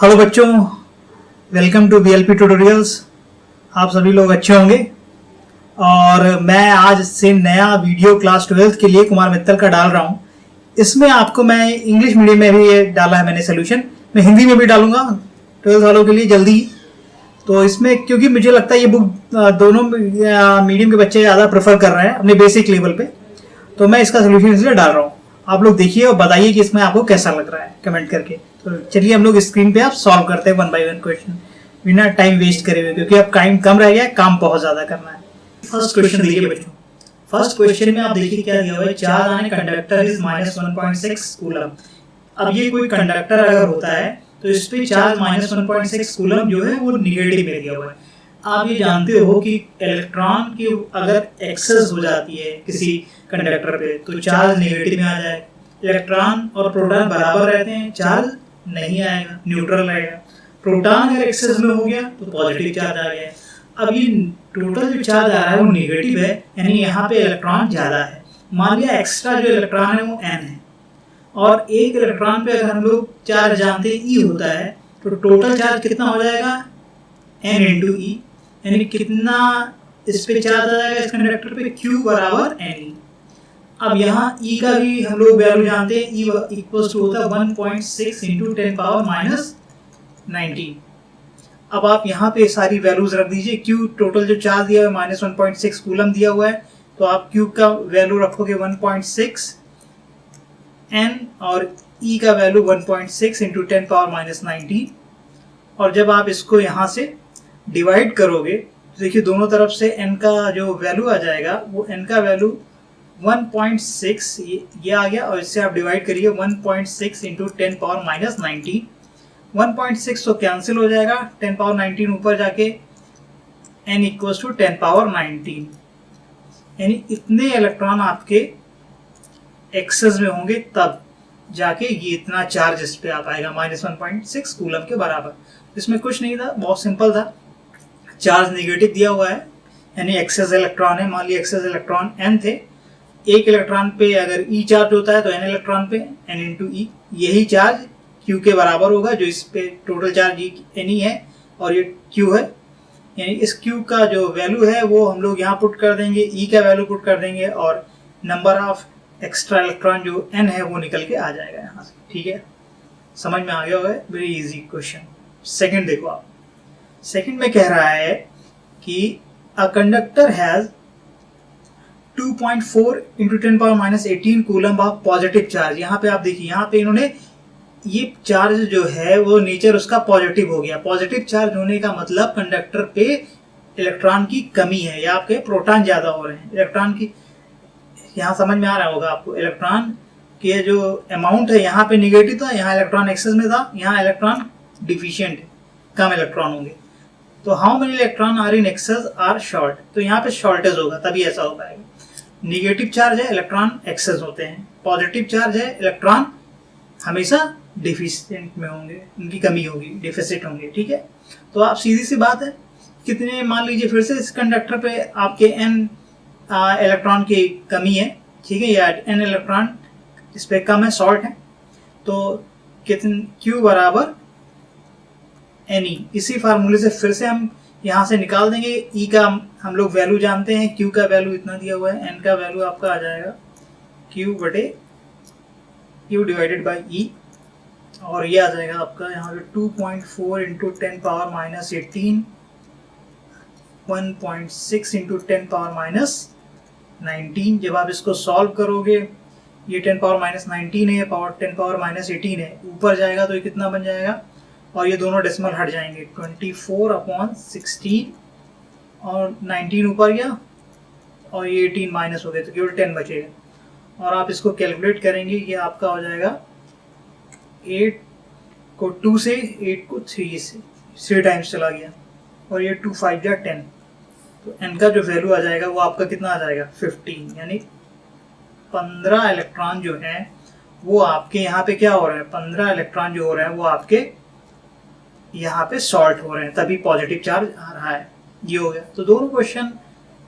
Hello बच्चों, welcome to BLP tutorials. आप सभी लोग अच्छे होंगे। और मैं आज से नया वीडियो क्लास 12th के लिए कुमार मित्तल का डाल रहा हूँ। इसमें आपको मैं इंग्लिश मीडियम में भी ये डाला है मैंने सोल्यूशन, मैं हिंदी में भी डालूंगा 12th वालों के लिए जल्दी ही। तो इसमें क्योंकि मुझे लगता है ये बुक दोनों मीडियम के बच्चे ज़्यादा प्रेफर कर रहे हैं अपने बेसिक लेवल पे, तो मैं इसका सोल्यूशन इसलिए डाल रहा हूँ। आप लोग देखिए और बताइए कि इसमें आपको कैसा लग रहा है कमेंट करके। तो चलिए हम लोग स्क्रीन पे आप सॉल्व करते हैं वन बाय वन क्वेश्चन बिना टाइम वेस्ट करे हुए, क्योंकि अब टाइम कम रह गया है, काम बहुत ज्यादा करना है। फर्स्ट क्वेश्चन देखिए बच्चों, फर्स्ट क्वेश्चन में आप देखिए क्या दिया हुआ है, charge on a conductor is -1.6 coulomb. अब ये कोई कंडक्टर अगर होता है तो इस पे चार्ज -1.6 कूलम जो है वो निगेटिव में दिया हुआ है। आप ये जानते हो कि इलेक्ट्रॉन की अगर एक्सेस हो जाती है किसी कंडक्टर पे तो चार्ज नेगेटिव में आ जाएगा। इलेक्ट्रॉन और प्रोटॉन बराबर रहते हैं, चार्ज नहीं आएगा, न्यूट्रल रहेगा। प्रोटॉन अगर एक्सेस में हो गया तो पॉजिटिव चार्ज आ गया। अब ये टोटल जो चार्ज आ रहा है वो नेगेटिव है, यानी यहाँ पे इलेक्ट्रॉन ज्यादा है। मान लिया एक्स्ट्रा जो इलेक्ट्रॉन है वो n है, और एक इलेक्ट्रॉन पे अगर हम लोग चार्ज जानते हैं E होता है तो टोटल चार्ज कितना हो जाएगा, n इंटू ई, यानी कितना इस पे चार्ज आ जाएगा इस कंडक्टर पे, Q बराबर Ne। अब यहाँ E का भी हम लोग वैल्यू जानते हैं, E इक्वल्स टू होता है 1.6 इंटू 10 पावर माइनस 19। अब आप यहाँ पे सारी वैल्यूज रख दीजिए। Q टोटल जो चार्ज दिया हुआ है -1.6 कूलम दिया हुआ है, तो आप Q का वैल्यू रखोगे 1.6 n और E का वैल्यू 1.6 इंटू 10 पावर माइनस 19। और जब आप इसको यहाँ से डिवाइड करोगे तो देखिए दोनों तरफ से n का जो वैल्यू आ जाएगा वो n का वैल्यू 1.6 ये आ गया, और इससे आप डिवाइड करिए 1.6 इंटू 10 पावर माइनस 19। 1.6 तो कैंसिल हो जाएगा, 10 पावर 19 ऊपर जाके n इक्वल्स टू 10 पावर 19, यानी इतने इलेक्ट्रॉन आपके एक्सेस में होंगे तब जाके ये इतना चार्ज इस पे आ पाएगा -1.6 कूलम के बराबर। इसमें कुछ नहीं था, बहुत सिंपल था। चार्ज नेगेटिव दिया हुआ है यानी एक्सेस इलेक्ट्रॉन है। मान लिया एक्सेस इलेक्ट्रॉन n थे, एक इलेक्ट्रॉन पे अगर E चार्ज होता है तो n इलेक्ट्रॉन पे n इंटू ई, यही चार्ज Q के बराबर होगा, जो इस पे टोटल चार्ज Ne है और ये Q है। यानी इस Q का जो वैल्यू है वो हम लोग यहाँ पुट कर देंगे, E का वैल्यू पुट कर देंगे, और नंबर ऑफ एक्स्ट्रा इलेक्ट्रॉन जो n है वो निकल के आ जाएगा यहाँ से। ठीक है, समझ में आ गया होगा, वेरी इजी क्वेश्चन। सेकंड देखो आप, सेकंड में कह रहा है कि a conductor has 2.4 into 10 power minus 18 coulomb of positive charge. यहाँ पे आप देखिए, यहाँ पे इन्होंने ये चार्ज जो है वो नेचर उसका पॉजिटिव हो गया। पॉजिटिव चार्ज होने का मतलब कंडक्टर पे इलेक्ट्रॉन की कमी है या आपके प्रोटॉन ज्यादा हो रहे हैं। इलेक्ट्रॉन की यहाँ समझ में आ रहा होगा आपको, इलेक्ट्रॉन के जो अमाउंट है यहाँ पे निगेटिव था, यहाँ इलेक्ट्रॉन एक्सेस में था, यहाँ इलेक्ट्रॉन डिफिशियंट है, कम इलेक्ट्रॉन होंगे। तो how many electron are in excess or short, तो यहाँ पे शॉर्टेज होगा तभी ऐसा हो पाएगा। निगेटिव चार्ज है, इलेक्ट्रॉन एक्सेस होते हैं। पॉजिटिव चार्ज है, इलेक्ट्रॉन हमेशा डिफिशिएंट में होंगे, उनकी कमी होगी, डिफिसिट होंगे। ठीक है, तो आप सीधी सी बात है, कितने मान लीजिए फिर से इस कंडक्टर पे आपके n इलेक्ट्रॉन की कमी है, ठीक है, या n इलेक्ट्रॉन इस पे कम है, शॉर्ट है, तो कितने Q बराबर Ne। इसी फार्मूले से फिर से हम यहाँ से निकाल देंगे। E का हम लोग वैल्यू जानते हैं, Q का वैल्यू इतना दिया हुआ है, N का वैल्यू आपका आ जाएगा Q बटे Q डिवाइडेड बाई E, और ये आ जाएगा आपका यहाँ पे 2.4 into 10 power minus 18, 1.6 into 10 power minus 19। जब आप इसको सॉल्व करोगे, ये 10 पावर माइनस 19 है, पावर 10 पावर माइनस 18 है, ऊपर जाएगा तो ये कितना बन जाएगा, और ये दोनों डेसिमल हट जाएंगे, 24/16, और 19 ऊपर गया और ये 18 माइनस हो गया तो केवल 10 बचेगा। और आप इसको कैलकुलेट करेंगे, ये आपका हो जाएगा 8 को 2 से, 8 को 3 से, 3 टाइम्स चला गया, और ये 2 5 या 10, तो n का जो वैल्यू आ जाएगा वो आपका कितना आ जाएगा 15, यानी 15 इलेक्ट्रॉन जो है वो आपके यहाँ पे क्या हो रहा है, 15 इलेक्ट्रॉन जो हो रहे हैं वो आपके यहाँ पे शॉर्ट हो रहे हैं, तभी पॉजिटिव चार्ज आ रहा है। ये हो गया, तो दोनों क्वेश्चन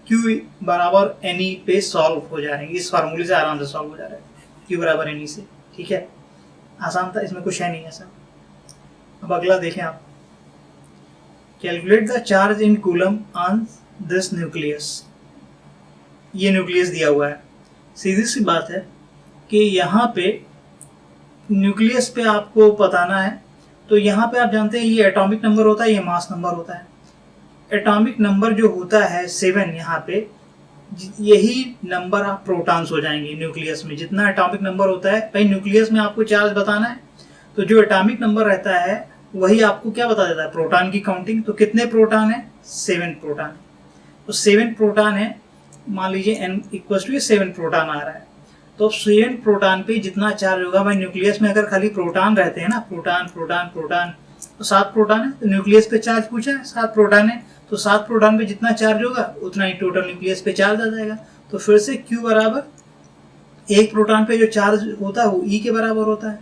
Q बराबर Ne पे सॉल्व हो जा रहे हैं, इस फार्मूले से आराम से सॉल्व हो जा रहा है Q बराबर Ne से। ठीक है, आसान था, इसमें कुछ है नहीं ऐसा। अब अगला देखें आप, calculate the charge in coulomb on this nucleus. ये न्यूक्लियस दिया हुआ है, सीधी सी बात है कि यहाँ पे न्यूक्लियस पे आपको बताना है। तो यहाँ पे आप जानते हैं ये एटॉमिक नंबर होता है, ये मास नंबर होता है। एटॉमिक नंबर जो होता है 7, यहाँ पे यही नंबर आप प्रोटॉन्स हो जाएंगे न्यूक्लियस में। जितना एटॉमिक नंबर होता है, भाई न्यूक्लियस में आपको चार्ज बताना है, तो जो एटॉमिक नंबर रहता है वही आपको क्या बता देता है, प्रोटॉन की काउंटिंग। तो कितने प्रोटॉन है, 7 प्रोटॉन। तो 7 प्रोटॉन है, मान लीजिए n = 7 प्रोटॉन आ रहा है। तो 7 प्रोटॉन पे जितना चार्ज होगा, भाई न्यूक्लियस में अगर खाली प्रोटॉन रहते हैं ना, प्रोटॉन प्रोटॉन प्रोटॉन, तो 7 प्रोटॉन है। तो न्यूक्लियस पे चार्ज पूछा है, 7 प्रोटॉन है, तो 7 प्रोटॉन पे जितना चार्ज होगा उतना ही टोटल न्यूक्लियस पे चार्ज आ जाएगा। तो फिर से Q बराबर 1 प्रोटॉन पे जो चार्ज होता है वो E के बराबर होता है।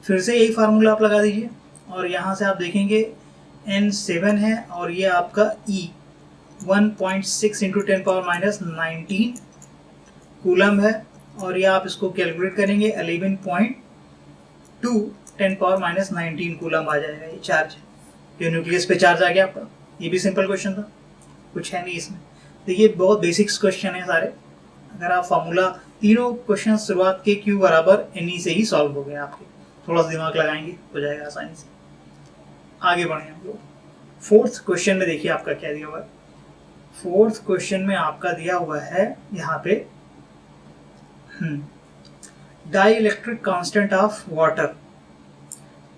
फिर से यही फार्मूला आप लगा दीजिए, और यहाँ से आप देखेंगे N 7 है और ये आपका E 1.6 × 10⁻⁻19 कूलम है, और ये आप इसको कैलकुलेट करेंगे 11.2 10⁻⁻19 कूलम आ जाएगा ये चार्ज, जो न्यूक्लियस पे चार्ज आ गया आपका। ये भी सिंपल क्वेश्चन था, कुछ है नहीं इसमें। देखिए बहुत बेसिक्स क्वेश्चन है सारे। अगर आप फार्मूला तीनों क्वेश्चन शुरुआत के Q बराबर NE से ही सॉल्व हो गए आपके, थोड़ा सा दिमाग लगाएंगे हो जाएगा आसानी से। आगे बढ़े हम लोग 4th क्वेश्चन में। देखिए आपका क्या दिया हुआ है। 4th क्वेश्चन में आपका दिया हुआ है यहाँ पे dielectric constant of water.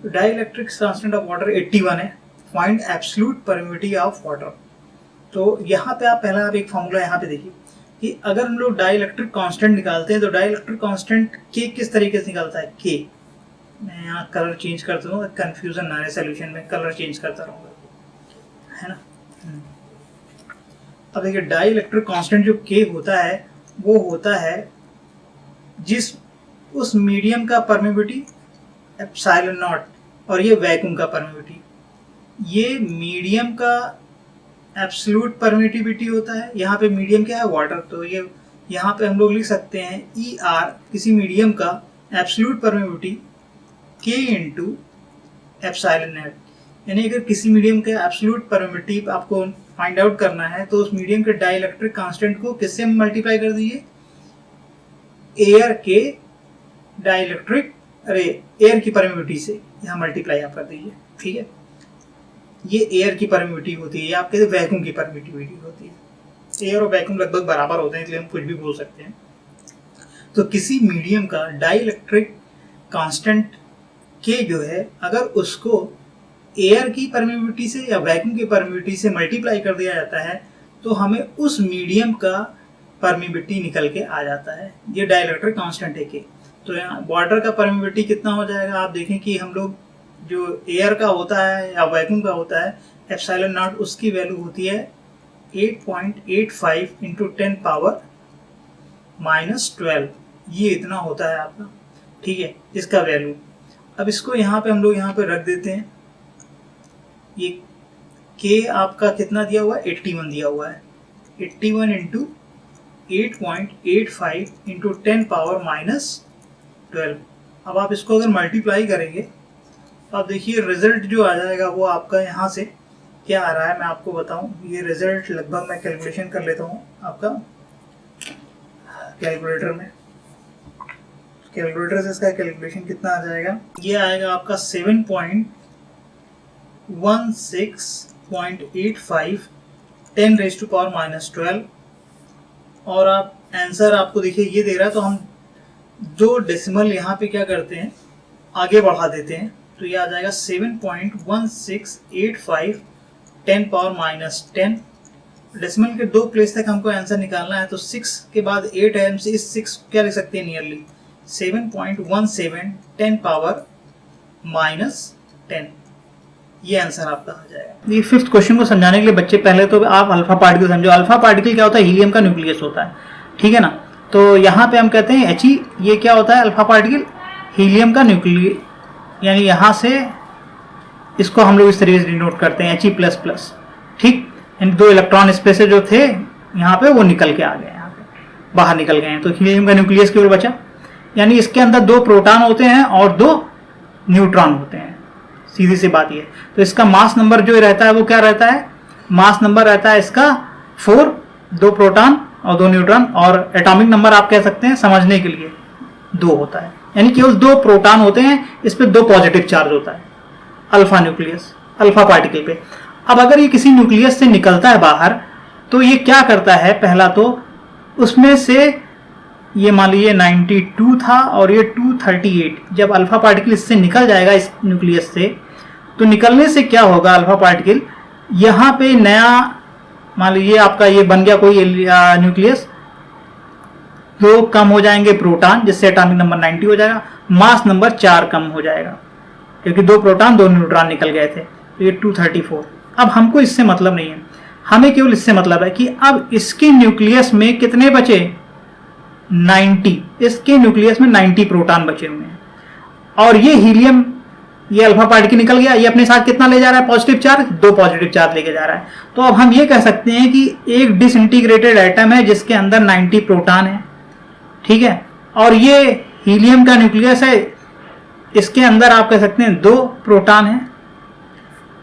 Dielectric constant of water 81 है। Find absolute permittivity of water. तो यहाँ पे आप पहला एक फॉर्मूला यहाँ पे देखिए कि अगर हम लोग डाइइलेक्ट्रिक कांस्टेंट निकालते हैं तो डाइइलेक्ट्रिक कांस्टेंट के किस तरीके से निकलता है। के मैं यहाँ कलर चेंज करता हूँ, कंफ्यूजन ना रहे सोल्यूशन में, कलर चेंज करता रहूँगा, है ना। अब देखिए डाइइलेक्ट्रिक कांस्टेंट जो के होता है वो होता है जिस उस मीडियम का परमिटिविटी एप्सिलॉन नॉट, और ये वैक्यूम का परमिटिविटी। ये मीडियम का एब्सोल्यूट परमिटिविटी होता है। यहाँ पे मीडियम क्या है, वाटर। तो ये यहाँ पे हम लोग लिख सकते हैं ER किसी मीडियम का absolute permittivity K × epsilon not. यानी अगर किसी मीडियम का एब्सोल्यूट परमिटिविटी आपको फाइंड आउट करना है तो उस मीडियम के डाइइलेक्ट्रिक कांस्टेंट को किससे मल्टीप्लाई कर दीजिए, एयर के डाइइलेक्ट्रिक एयर की परमिटिविटी से यहाँ मल्टीप्लाई आप कर दीजिए, ठीक है। ये एयर की परमिटिविटी होती है, ये आपके वैक्यूम की परमिटिविटी होती है। एयर और वैक्यूम लगभग बराबर होते हैं, इसलिए हम कुछ भी बोल सकते हैं। तो किसी मीडियम का डाइइलेक्ट्रिक कांस्टेंट के जो है, अगर उसको एयर की परमिटिविटी से या वैक्यूम की परमिटिविटी से मल्टीप्लाई कर दिया जाता है तो हमें उस मीडियम का परमिटिविटी निकल के आ जाता है। ये डाइइलेक्ट्रिक कांस्टेंट है के। तो यहाँ वाटर का परमिटिविटी कितना हो जाएगा, आप देखें कि हम लोग जो एयर का होता है या वैक्यूम का होता है एप्सिलॉन नॉट, उसकी वैल्यू होती है 8.85 × 10⁻⁻12। ये इतना होता है आपका, ठीक है, इसका वैल्यू। अब इसको यहाँ पे हम लोग यहाँ पे रख देते हैं। ये के आपका कितना दिया हुआ है, 81 दिया हुआ है। 81 × 8.85 × 10⁻⁻12। अब आप इसको अगर मल्टीप्लाई करेंगे तो आप देखिए रिजल्ट जो आ जाएगा वो आपका यहाँ से क्या आ रहा है, मैं आपको बताऊं। ये रिजल्ट लगभग मैं कैलकुलेशन कर लेता हूँ आपका कैलकुलेटर में। कैलकुलेटर से इसका कैलकुलेशन कितना आ जाएगा, ये आएगा आपका 7.16.85 10⁻⁻12। और आप आंसर आपको देखिए ये दे रहा है, तो हम जो डेसिमल यहाँ पे क्या करते हैं आगे बढ़ा देते हैं, तो ये आ जाएगा 7.1685 10⁻⁻10। डेसिमल के 2 प्लेस तक हमको आंसर निकालना है, तो 6 के बाद 8 है, हम इस 6 क्या लिख सकते हैं, नियरली 7.17 10⁻⁻10। ये आंसर आपका आ जाएगा। ये 5th क्वेश्चन को समझाने के लिए बच्चे पहले तो आप अल्फा पार्टिकल समझो। अल्फा पार्टिकल क्या होता है, हीलियम का न्यूक्लियस होता है, ठीक है ना। तो यहाँ पे हम कहते हैं He, ये क्या होता है, अल्फा पार्टिकल हीलियम का न्यूक्लियस, यानी यहाँ से इसको हम लोग इस तरीके से डिनोट करते हैं He++, ठीक। इन 2 इलेक्ट्रॉन स्पेस जो थे यहाँ पे वो निकल के आ गए, यहाँ पे बाहर निकल गए हैं। तो हीलियम का न्यूक्लियस केवल बचा, यानी इसके अंदर 2 प्रोटॉन होते हैं और 2 न्यूट्रॉन होते हैं। सीधी सी बात ये। तो इसका मास नंबर जो रहता है वो क्या रहता है, मास नंबर रहता है इसका 4, 2 प्रोटॉन और 2 न्यूट्रॉन, और एटॉमिक नंबर आप कह सकते हैं समझने के लिए 2 होता है, यानी केवल 2 प्रोटॉन होते हैं, इस पे 2 पॉजिटिव चार्ज होता है अल्फा न्यूक्लियस, अल्फा पार्टिकल पे। अब अगर ये किसी न्यूक्लियस से निकलता है बाहर तो ये क्या करता है, पहला तो उसमें से ये मान लीजिए 92 था और ये 238, जब अल्फा पार्टिकल इससे निकल जाएगा इस न्यूक्लियस से, तो निकलने से क्या होगा, अल्फा पार्टिकल यहाँ पे नया मान लीजिए आपका ये बन गया कोई न्यूक्लियस, 2 कम हो जाएंगे प्रोटॉन, जिससे एटॉमिक नंबर 90 हो जाएगा, मास नंबर 4 कम हो जाएगा क्योंकि 2 प्रोटॉन 2 न्यूट्रॉन निकल गए थे, तो ये 234। अब हमको इससे मतलब नहीं है, हमें केवल इससे मतलब है कि अब इसके न्यूक्लियस में कितने बचे, 90, इसके न्यूक्लियस में 90 प्रोटॉन बचे हुए हैं, और ये हीलियम, ये अल्फा पार्टिकल निकल गया, ये अपने साथ कितना ले जा रहा है, पॉजिटिव चार्ज, 2 पॉजिटिव चार्ज लेके जा रहा है। तो अब हम ये कह सकते हैं कि एक डिसइंटीग्रेटेड एटम है जिसके अंदर 90 प्रोटॉन है, ठीक है, और ये हीलियम का न्यूक्लियस है, इसके अंदर आप कह सकते हैं 2 प्रोटॉन है,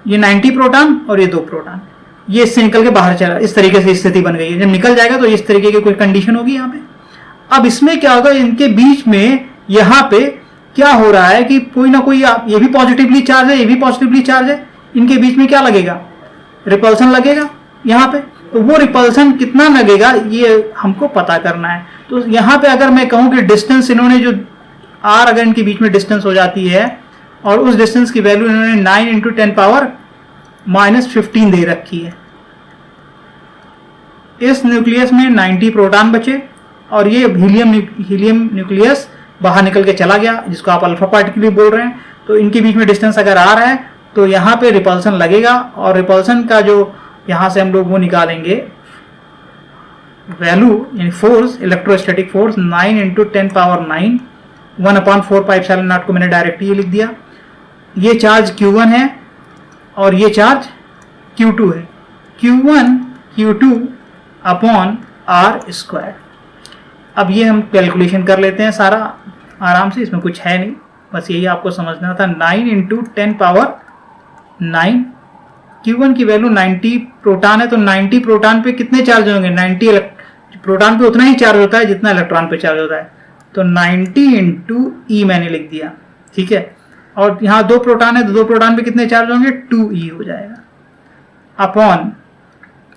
ये 90 प्रोटॉन और ये 2 प्रोटॉन, ये इससे निकल के बाहर चला, इस तरीके से स्थिति बन गई है। जब निकल जाएगा तो इस तरीके की कोई कंडीशन होगी यहाँ पे। अब इसमें क्या होगा, इनके बीच में यहाँ पे क्या हो रहा है कि कोई ना कोई, ये भी पॉजिटिवली चार्ज है, ये भी पॉजिटिवली चार्ज है, इनके बीच में क्या लगेगा, रिपल्सन लगेगा यहाँ पे। तो वो रिपल्सन कितना लगेगा ये हमको पता करना है। तो यहाँ पे अगर मैं कहूँ कि डिस्टेंस इन्होंने जो आर अगर इनके बीच में डिस्टेंस हो जाती है और उस डिस्टेंस की वैल्यू इन्होंने 9 × 10⁻⁻15 दे रखी है, इस न्यूक्लियस में 90 प्रोटॉन बचे और ये हीलियम न्यूक्लियस बाहर निकल के चला गया, जिसको आप अल्फा पार्टिकल भी बोल रहे हैं। तो इनके बीच में डिस्टेंस अगर आ रहा है तो यहाँ पे रिपल्सन लगेगा, और रिपल्सन का जो यहाँ से हम लोग वो निकालेंगे वैल्यू, यानी फोर्स, इलेक्ट्रोस्टैटिक फोर्स 9 × 10⁻9 1/4πε0 को मैंने डायरेक्ट ये लिख दिया। ये चार्ज Q1 है और ये चार्ज Q2 है, Q1 Q2 अपॉन R²। अब ये हम कैलकुलेशन कर लेते हैं सारा आराम से, इसमें कुछ है नहीं, बस यही आपको समझना था। 9 × 10⁻9, Q1 की वैल्यू 90 प्रोटॉन है, तो 90 प्रोटॉन पे कितने चार्ज होंगे, 90 प्रोटॉन पे उतना ही चार्ज होता है जितना इलेक्ट्रॉन पे चार्ज होता है, तो 90 × E मैंने लिख दिया, ठीक है। और यहाँ 2 प्रोटॉन है, तो 2 प्रोटॉन पे कितने चार्ज होंगे, 2E हो जाएगा, अपॉन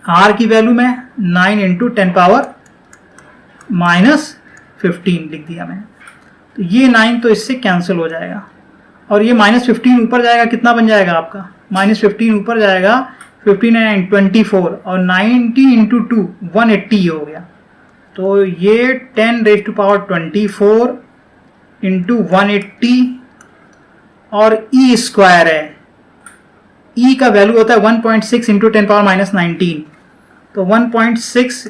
R की वैल्यू में 9 × 10⁻⁻15 लिख दिया मैंने। तो ये 9 तो इससे कैंसिल हो जाएगा, और ये -15 ऊपर जाएगा, कितना बन जाएगा आपका, -15 ऊपर जाएगा, 15 × 24, और 90 × 2 180 हो गया। तो ये 10⁻24 × 180 और E² है, E का वैल्यू होता है 1.6 × 10⁻⁻19, तो 1.6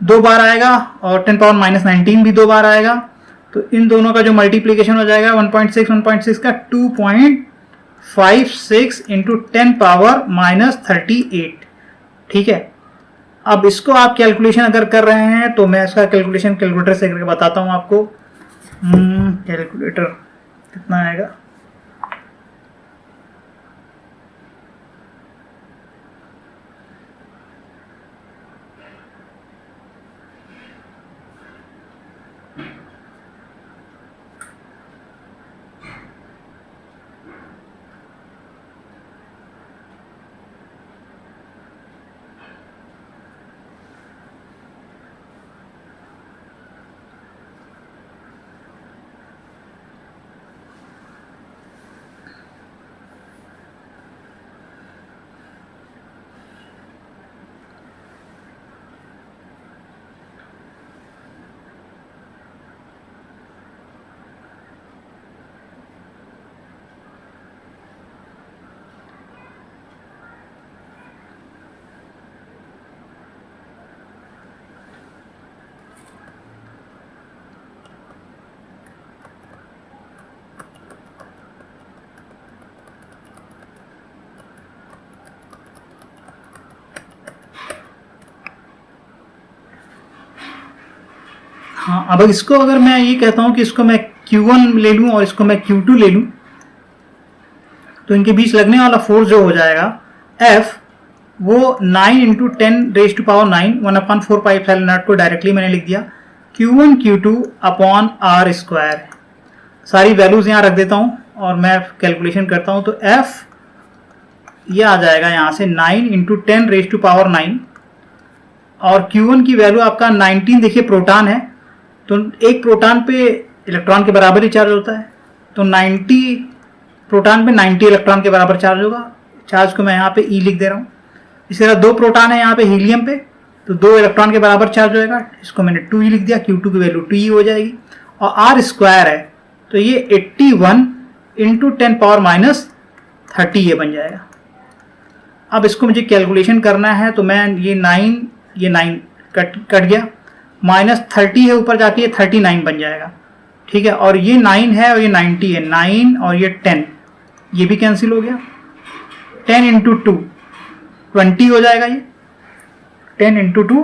2 बार आएगा और 10⁻⁻19 भी 2 बार आएगा, तो इन दोनों का जो मल्टीप्लिकेशन हो जाएगा 1.6 का 2.56 × 10⁻⁻38, ठीक है। अब इसको आप कैलकुलेशन अगर कर रहे हैं तो मैं इसका कैलकुलेशन कैलकुलेटर से करके बताता हूं आपको। कैलकुलेटर कितना आएगा, हाँ। अब इसको अगर मैं ये कहता हूं कि इसको मैं Q1 ले लूं और इसको मैं Q2 ले लूं, तो इनके बीच लगने वाला फोर्स जो हो जाएगा F, वो 9 इंटू 10⁻⁹ 1/4πε0 को डायरेक्टली मैंने लिख दिया Q1 Q2 upon R square. सारी वैल्यूज यहाँ रख देता हूँ और मैं कैलकुलेशन करता हूँ। तो F ये आ जाएगा यहाँ से 9 इंटू 10⁻⁹ और Q1 की वैल्यू आपका 19, देखिए प्रोटॉन है तो एक प्रोटॉन पे इलेक्ट्रॉन के बराबर ही चार्ज होता है, तो 90 प्रोटॉन पे 90 इलेक्ट्रॉन के बराबर चार्ज होगा। चार्ज को मैं यहाँ पे E लिख दे रहा हूँ। इसी तरह 2 प्रोटॉन है यहाँ पे हीलियम पे, तो 2 इलेक्ट्रॉन के बराबर चार्ज होएगा, इसको मैंने 2E लिख दिया, Q2 की वैल्यू 2E हो जाएगी। और R स्क्वायर है तो ये 81 इंटू 10⁻30 ये बन जाएगा। अब इसको मुझे कैलकुलेशन करना है तो मैं ये 9 कट गया, -30 है ऊपर जाके ये 39 बन जाएगा, ठीक है। और ये 9 है और ये 90 है, 9 और ये 10 ये भी कैंसिल हो गया। 10 इंटू 2 20 हो जाएगा, ये 10 इंटू 2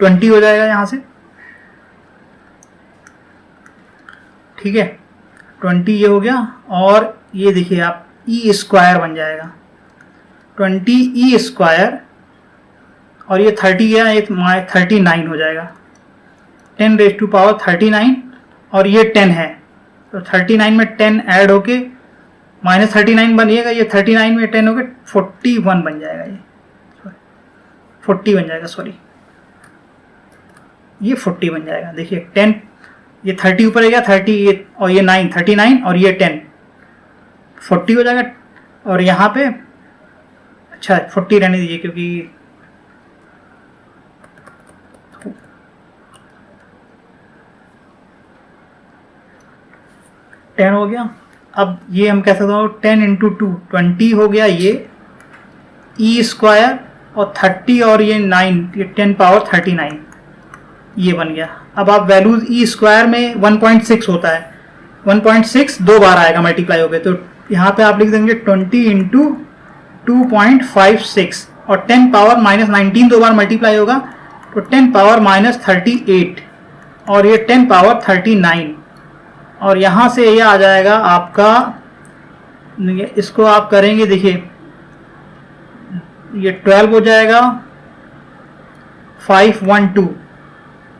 20 हो जाएगा यहाँ से, ठीक है। 20 ये हो गया और ये देखिए आप E स्क्वायर बन जाएगा 20E स्क्वायर, और ये 30 गया, ये 39 हो जाएगा 10⁻39 और ये 10 है तो 39 में 10 ऐड होके -39 बनिएगा, ये 39 में 10 होके 41 बन जाएगा, ये 40 बन जाएगा, सॉरी ये 40 बन जाएगा। देखिए 10 ये 30 ऊपर है गया 30 ये और ये 9 39 और ये 10 40 हो जाएगा। और यहाँ पे अच्छा 40 रहने दीजिए क्योंकि टेन हो गया। अब ये हम कह सकते हो 10 इंटू 2 20 हो गया, ये E स्क्वायर और 30 और ये 9 ये 10⁻39 ये बन गया। अब आप वैल्यूज E स्क्वायर में 1.6 होता है, 1.6 2 बार आएगा मल्टीप्लाई हो गए, तो यहाँ पे आप लिख देंगे 20 इंटू 2.56 और 10⁻⁻19 2 बार मल्टीप्लाई होगा तो 10⁻⁻38 और ये 10⁻39 और यहाँ से ये आ जाएगा आपका, इसको आप करेंगे देखिए ये 12 हो जाएगा 512,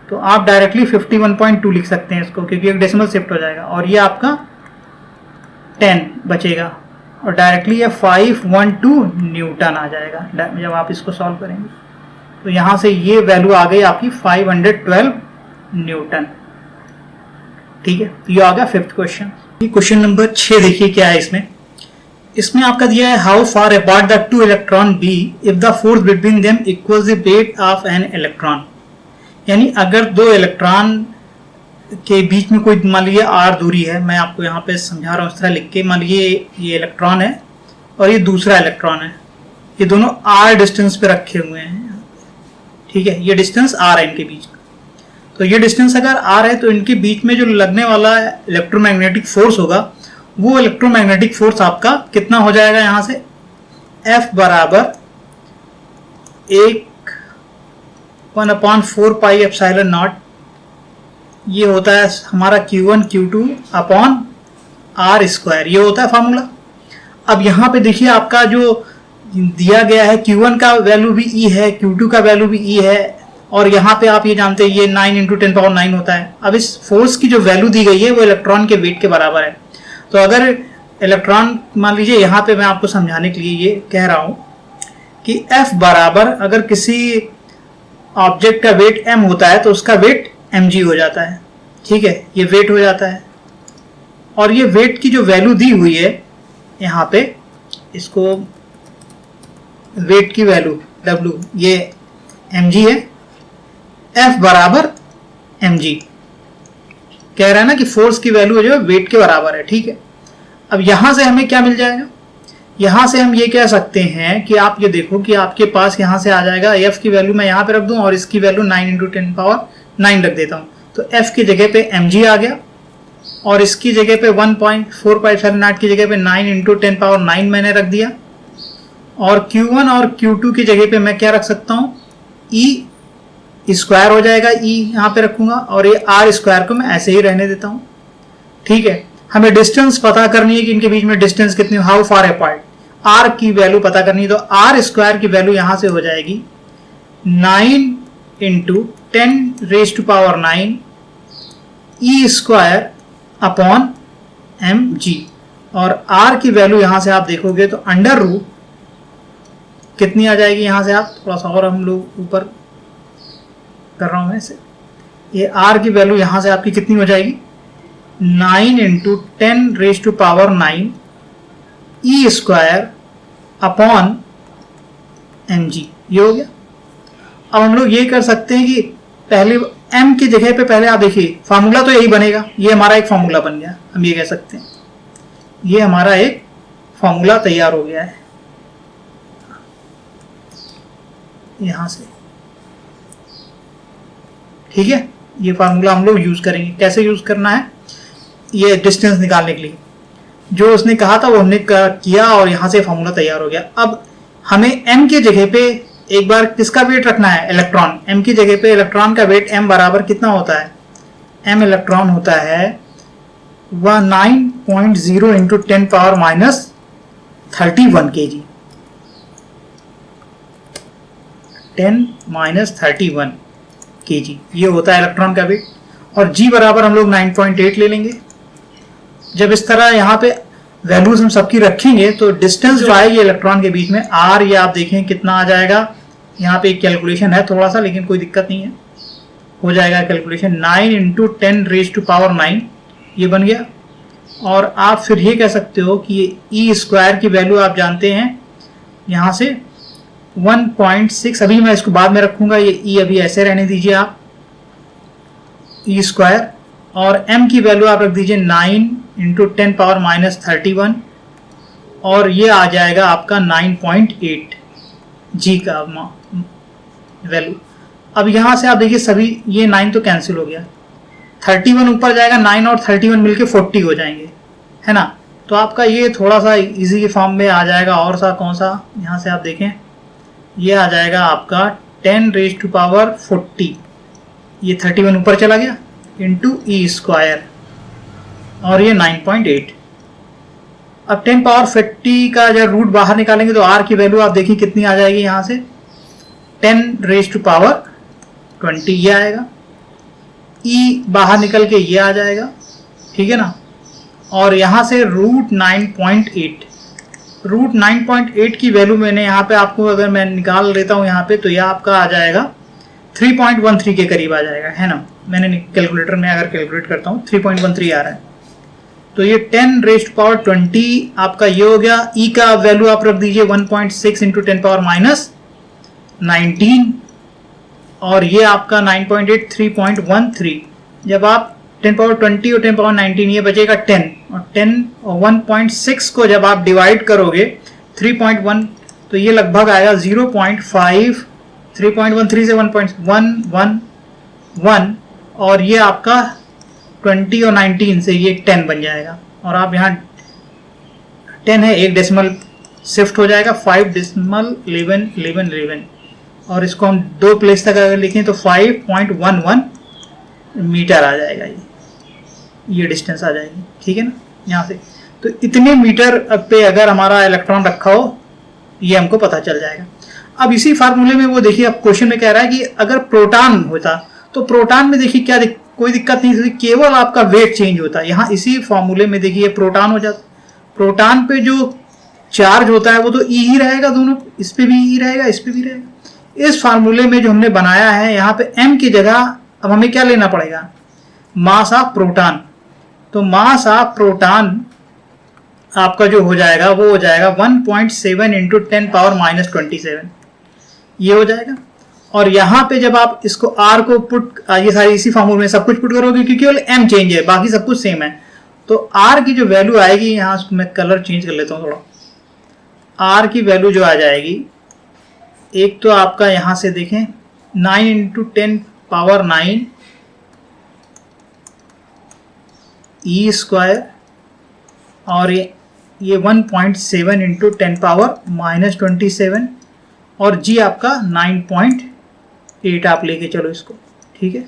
तो आप डायरेक्टली 51.2 लिख सकते हैं इसको क्योंकि एक डेसिमल शिफ्ट हो जाएगा और ये आपका 10 बचेगा और डायरेक्टली ये 512 न्यूटन आ जाएगा जब आप इसको सॉल्व करेंगे। तो यहाँ से ये वैल्यू आ गई आपकी 512 न्यूटन, ठीक है। तो ये आ गया 5th क्वेश्चन। ये क्वेश्चन नंबर 6 देखिए क्या है इसमें आपका दिया है how far apart the 2 electron be if the force between them equals the weight of an electron. यानी अगर 2 इलेक्ट्रॉन के बीच में कोई मान लीजिए r दूरी है, मैं आपको यहाँ पे समझा रहा हूँ इस तरह लिख के, मान लीजिए ये इलेक्ट्रॉन है और ये दूसरा इलेक्ट्रॉन है, ये दोनों r डिस्टेंस पे रखे हुए हैं, ठीक है। ये डिस्टेंस r है इनके बीच, तो ये डिस्टेंस अगर r है तो इनके बीच में जो लगने वाला इलेक्ट्रोमैग्नेटिक फोर्स होगा वो इलेक्ट्रोमैग्नेटिक फोर्स आपका कितना हो जाएगा, यहाँ से F बराबर 1/4πε0 ये होता है हमारा Q1 Q2 upon R square, ये होता है फार्मूला। अब यहाँ पे देखिए आपका जो दिया गया है Q1 का वैल्यू भी E है, Q2 का वैल्यू भी E है और यहाँ पे आप ये जानते हैं ये 9 इंटू 10⁻9 होता है। अब इस फोर्स की जो वैल्यू दी गई है वो इलेक्ट्रॉन के वेट के बराबर है। तो अगर इलेक्ट्रॉन मान लीजिए यहाँ पे मैं आपको समझाने के लिए ये कह रहा हूँ कि F बराबर अगर किसी ऑब्जेक्ट का वेट m होता है तो उसका वेट mg हो जाता है, ठीक है, ये वेट हो जाता है। और ये वेट की जो वैल्यू दी हुई है यहाँ पे, इसको वेट की वैल्यू w ये mg है, F बराबर mg कह रहा है ना कि फोर्स की वैल्यू जो है वेट के बराबर है, ठीक है। अब यहां से हमें क्या मिल जाएगा, यहां से हम ये कह सकते हैं कि आप ये देखो कि आपके पास यहां से आ जाएगा F की वैल्यू मैं यहां पे रख दूं और इसकी वैल्यू 9 इंटू 10⁻9 रख देता हूं, तो F की जगह पे mg आ गया और इसकी जगह पे 1.4πε0 की जगह पे 9 इंटू 10⁻9 मैंने रख दिया और Q1 और Q2 की जगह पे मैं क्या रख सकता हूं, E स्क्वायर हो जाएगा, E यहाँ पे रखूंगा और ये R स्क्वायर को मैं ऐसे ही रहने देता हूँ, ठीक है। हमें डिस्टेंस पता करनी है कि इनके बीच में डिस्टेंस कितनी, हाउ फार अपार्ट। आर की वैल्यू पता करनी है, तो आर स्क्वायर की वैल्यू यहां से हो जाएगी 9 into 10⁻⁹ E square upon M G. और आर की वैल्यू यहां से आप देखोगे तो अंडर रूट कितनी आ जाएगी, यहां से आप थोड़ा सा और हम लोग ऊपर कर रहा हूं मैं इसे, ये आर की वैल्यू यहां से आपकी कितनी हो जाएगी 9 into 10⁻⁹ E square upon M G. ये हो गया। अब हम लोग ये कर सकते हैं कि पहले m की जगह पे पहले आप देखिए फार्मूला तो यही बनेगा, ये हमारा एक फार्मूला बन गया, हम ये कह सकते हैं ये हमारा एक फार्मूला तैयार हो गया है यहां से, ठीक है। ये फार्मूला हम लोग यूज करेंगे। कैसे यूज करना है, ये डिस्टेंस निकालने के लिए जो उसने कहा था वो हमने किया और यहां से फार्मूला तैयार हो गया। अब हमें m की जगह पे एक बार किसका वेट रखना है, इलेक्ट्रॉन। m की जगह पे इलेक्ट्रॉन का वेट m बराबर कितना होता है, m इलेक्ट्रॉन होता है 9.0 इंटू 10⁻⁻31 kg, 10⁻31 kg ये होता है इलेक्ट्रॉन का वेट। और g बराबर हम लोग 9.8 ले लेंगे। जब इस तरह यहाँ पे वैल्यूज हम सबकी रखेंगे तो डिस्टेंस जो आएगी इलेक्ट्रॉन के बीच में r, ये आप देखें कितना आ जाएगा। यहाँ पे एक कैलकुलेशन है थोड़ा सा, लेकिन कोई दिक्कत नहीं है, हो जाएगा कैलकुलेशन। 9 इंटू 10⁻⁹ ये बन गया। और आप फिर ये कह सकते हो कि ये ई स्क्वायर की वैल्यू आप जानते हैं यहाँ से 1.6, अभी मैं इसको बाद में रखूंगा, ये ई अभी ऐसे रहने दीजिए आप, ई स्क्वायर। और m की वैल्यू आप रख दीजिए 9 इंटू 10⁻⁻31 और ये आ जाएगा आपका 9.8 जी का वैल्यू। अब यहाँ से आप देखिए सभी ये 9 तो कैंसिल हो गया, 31 ऊपर जाएगा, 9 और 31 मिलके 40 हो जाएंगे, है ना। तो आपका ये थोड़ा सा इजी फॉर्म में आ जाएगा। और सा कौन सा, यहाँ से आप देखें ये आ जाएगा आपका 10⁻40, ये 31 ऊपर चला गया इंटू ई स्क्वायर और ये 9.8। अब 10⁻50 का जब रूट बाहर निकालेंगे तो आर की वैल्यू आप देखिए कितनी आ जाएगी, यहाँ से 10⁻20 ये आएगा, ई बाहर निकल के ये आ जाएगा, ठीक है ना। और यहाँ से रूट 9.8 की वैल्यू मैंने यहाँ पे आपको अगर मैं निकाल लेता हूँ यहाँ पे, तो यह आपका आ जाएगा 3.13 के करीब आ जाएगा, है ना। मैंने कैलकुलेटर में अगर कैलकुलेट करता हूँ 3.13 आ रहा है। तो ये 10⁻20 आपका ये हो गया। ई का वैल्यू आप रख दीजिए 1.6 इंटू 10⁻⁻19 और ये आपका 9.8 3.13। जब आप 10⁻20 और 10⁻19 ये बचेगा 10 और 10 और 1.6 को जब आप डिवाइड करोगे 3.1 तो ये लगभग आएगा 0.5, 3.13 से 1.111 और ये आपका 20 और 19 से ये 10 बन जाएगा। और आप यहाँ 10 है, एक डेसिमल शिफ्ट हो जाएगा 5.1111 और इसको हम 2 प्लेस तक अगर लिखें तो 5.11 मीटर आ जाएगा, ये डिस्टेंस आ जाएगी, ठीक है ना। यहाँ से तो इतने मीटर पे अगर हमारा इलेक्ट्रॉन रखा हो ये हमको पता चल जाएगा। अब इसी फार्मूले में वो देखिए, अब क्वेश्चन में कह रहा है कि अगर प्रोटॉन होता तो प्रोटॉन में देखिए क्या कोई दिक्कत नहीं थी, केवल आपका वेट चेंज होता। यहाँ इसी फार्मूले में देखिए प्रोटॉन हो जाता, प्रोटॉन पे जो चार्ज होता है वो तो ई ही रहेगा, दोनों इस पे भी ई रहेगा इस पे भी रहेगा। इस फार्मूले में जो हमने बनाया है यहाँ पे m की जगह अब हमें क्या लेना पड़ेगा, मास ऑफ प्रोटॉन। तो मास ऑफ प्रोटॉन आपका जो हो जाएगा वो हो जाएगा 1.7 इंटू 10⁻⁻27 ये हो जाएगा। और यहाँ पे जब आप इसको r को पुट, ये सारी इसी फार्मूले में सब कुछ पुट करोगे क्योंकि केवल m चेंज है, बाकी सब कुछ सेम है। तो r की जो वैल्यू आएगी, यहाँ मैं कलर चेंज कर लेता हूँ थोड़ा, r की वैल्यू जो आ जाएगी, एक तो आपका यहाँ से देखें 9 इंटू 10⁻9 ई स्क्वायर और ये 1.7 इंटू 10⁻⁻27 और जी आपका 9.8 आप लेके चलो इसको, ठीक है।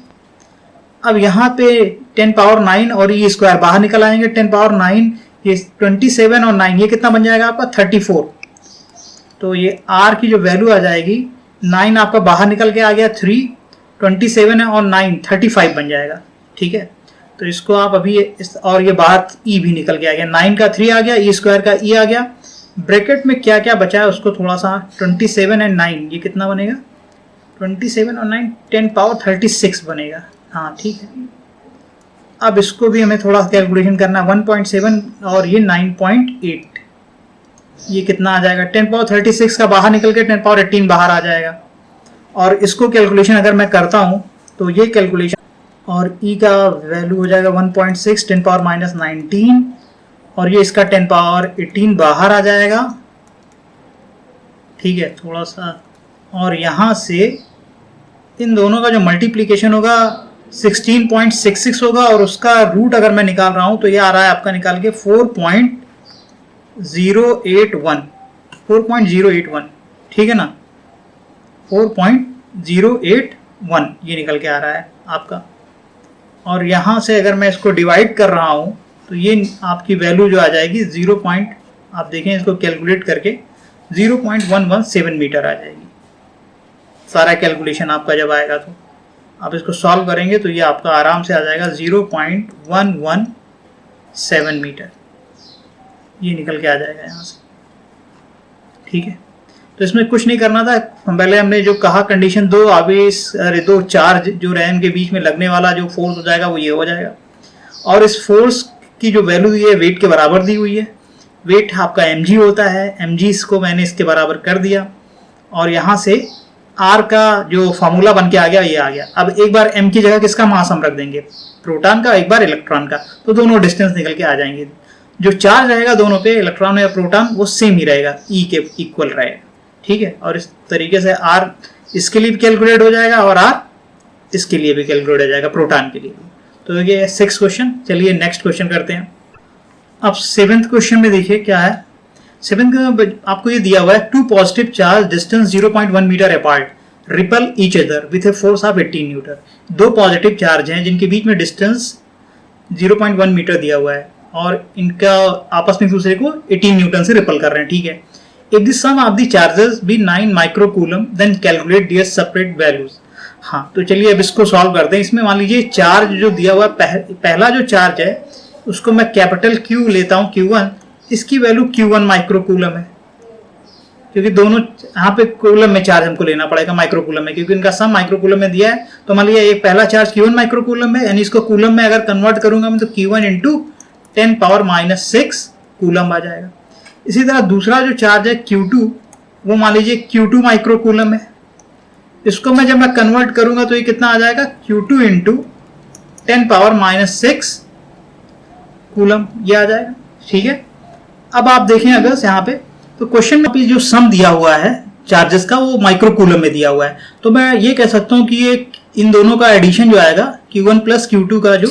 अब यहाँ पे 10 पावर 9 और ई स्क्वायर बाहर निकल आएंगे। 10 पावर 9 ये 27 और 9 ये कितना बन जाएगा आपका 34। तो ये r की जो वैल्यू आ जाएगी 9 आपका बाहर निकल के आ गया 3, 27 है और 9 35 बन जाएगा। ठीक है, तो इसको आप अभी और ये बाहर e भी निकल के आ गया, 9 का 3 आ गया, ई स्क्वायर का e आ गया। ब्रैकेट में क्या क्या बचा है उसको थोड़ा सा 27 एंड 9 ये कितना बनेगा 27 और 9 10 पावर 36 बनेगा। हाँ ठीक है, अब इसको भी हमें थोड़ा कैलकुलेशन करना है 1.7 और ये 9.8 ये कितना आ जाएगा 10 पावर 36 का बाहर निकल के 10 पावर 18 बाहर आ जाएगा। और इसको कैलकुलेशन अगर मैं करता हूँ तो ये कैलकुलेशन और e का वैल्यू हो जाएगा 1.6 10 पावर -19 और ये इसका 10 पावर 18 बाहर आ जाएगा। ठीक है, थोड़ा सा और यहाँ से इन दोनों का जो मल्टीप्लिकेशन होगा 16.66 होगा और उसका रूट अगर मैं निकाल रहा हूँ तो ये आ रहा है आपका निकाल के 4.081। ठीक है ना, 4.081 ये निकल के आ रहा है आपका। और यहाँ से अगर मैं इसको डिवाइड कर रहा हूँ तो ये आपकी वैल्यू जो आ जाएगी आप देखें इसको कैलकुलेट करके 0.117 मीटर आ जाएगी। सारा कैलकुलेशन आपका जब आएगा तो आप इसको सॉल्व करेंगे तो ये आपका आराम से आ जाएगा 0.117 मीटर ये निकल के आ जाएगा यहाँ से। ठीक है, तो इसमें कुछ नहीं करना था, पहले हमने जो कहा कंडीशन दो चार्ज जो रैम के बीच में लगने वाला जो फोर्स हो जाएगा वो ये हो जाएगा। और इस फोर्स की जो वैल्यू दी है वेट के बराबर दी हुई है। वेट आपका mg होता है, mg इसको मैंने इसके बराबर कर दिया और यहाँ से r का जो फॉर्मूला बन के आ गया ये आ गया। अब एक बार m की जगह किसका मास हम रख देंगे, प्रोटॉन का, एक बार इलेक्ट्रॉन का, तो दोनों डिस्टेंस निकल के आ जाएंगे। जो चार्ज रहेगा दोनों पे इलेक्ट्रॉन या प्रोटॉन वो सेम ही रहेगा, e के इक्वल रहेगा। ठीक है, और इस तरीके से r इसके लिए भी कैलकुलेट हो जाएगा और r इसके लिए भी कैलकुलेट हो जाएगा, प्रोटॉन के लिए भी। तो ये 6 क्वेश्चन। चलिए नेक्स्ट क्वेश्चन करते हैं। अब 7th क्वेश्चन में देखिए क्या है। 7th में आपको ये दिया हुआ है 2 positive charge distance 0.1 metre apart repel each other with a force of 18 newton. 2 positive charge हैं जिनके बीच में डिस्टेंस 0.1 मीटर दिया हुआ है और इनका आपस में एक दूसरे को 18 न्यूटन से रिपल कर रहे हैं। ठीक है, if the sum of the charges be 9 microcoulomb then calculate their separate values. हाँ, तो चलिए अब इसको सॉल्व करते हैं। इसमें मान लीजिए चार्ज जो दिया हुआ है पहला जो चार्ज है उसको मैं कैपिटल Q लेता हूँ Q1, इसकी वैल्यू Q1 माइक्रोकूलम है क्योंकि दोनों यहाँ पे कूलम में चार्ज हमको लेना पड़ेगा माइक्रोकूलम में, क्योंकि इनका सम माइक्रोकूलम में दिया है। तो मान लीजिए एक पहला चार्ज Q1 माइक्रोकूलम है, यानी इसको कूलम में अगर कन्वर्ट करूंगा मैं तो Q1 इंटू 10 पावर -6 कूलम आ जाएगा। इसी तरह दूसरा जो चार्ज है Q2 वो मान लीजिए Q2 माइक्रोकूलम है, इसको मैं जब मैं कन्वर्ट करूंगा तो ये कितना आ जाएगा Q2 इंटू 10 पावर -6 कूलम ये आ जाएगा। ठीक है, अब आप देखें अगर यहाँ पे तो क्वेश्चन में जो सम दिया हुआ है चार्जेस का वो माइक्रोकूलम में दिया हुआ है, तो मैं ये कह सकता हूँ कि ये इन दोनों का एडिशन जो आएगा Q1 प्लस Q2 का जो,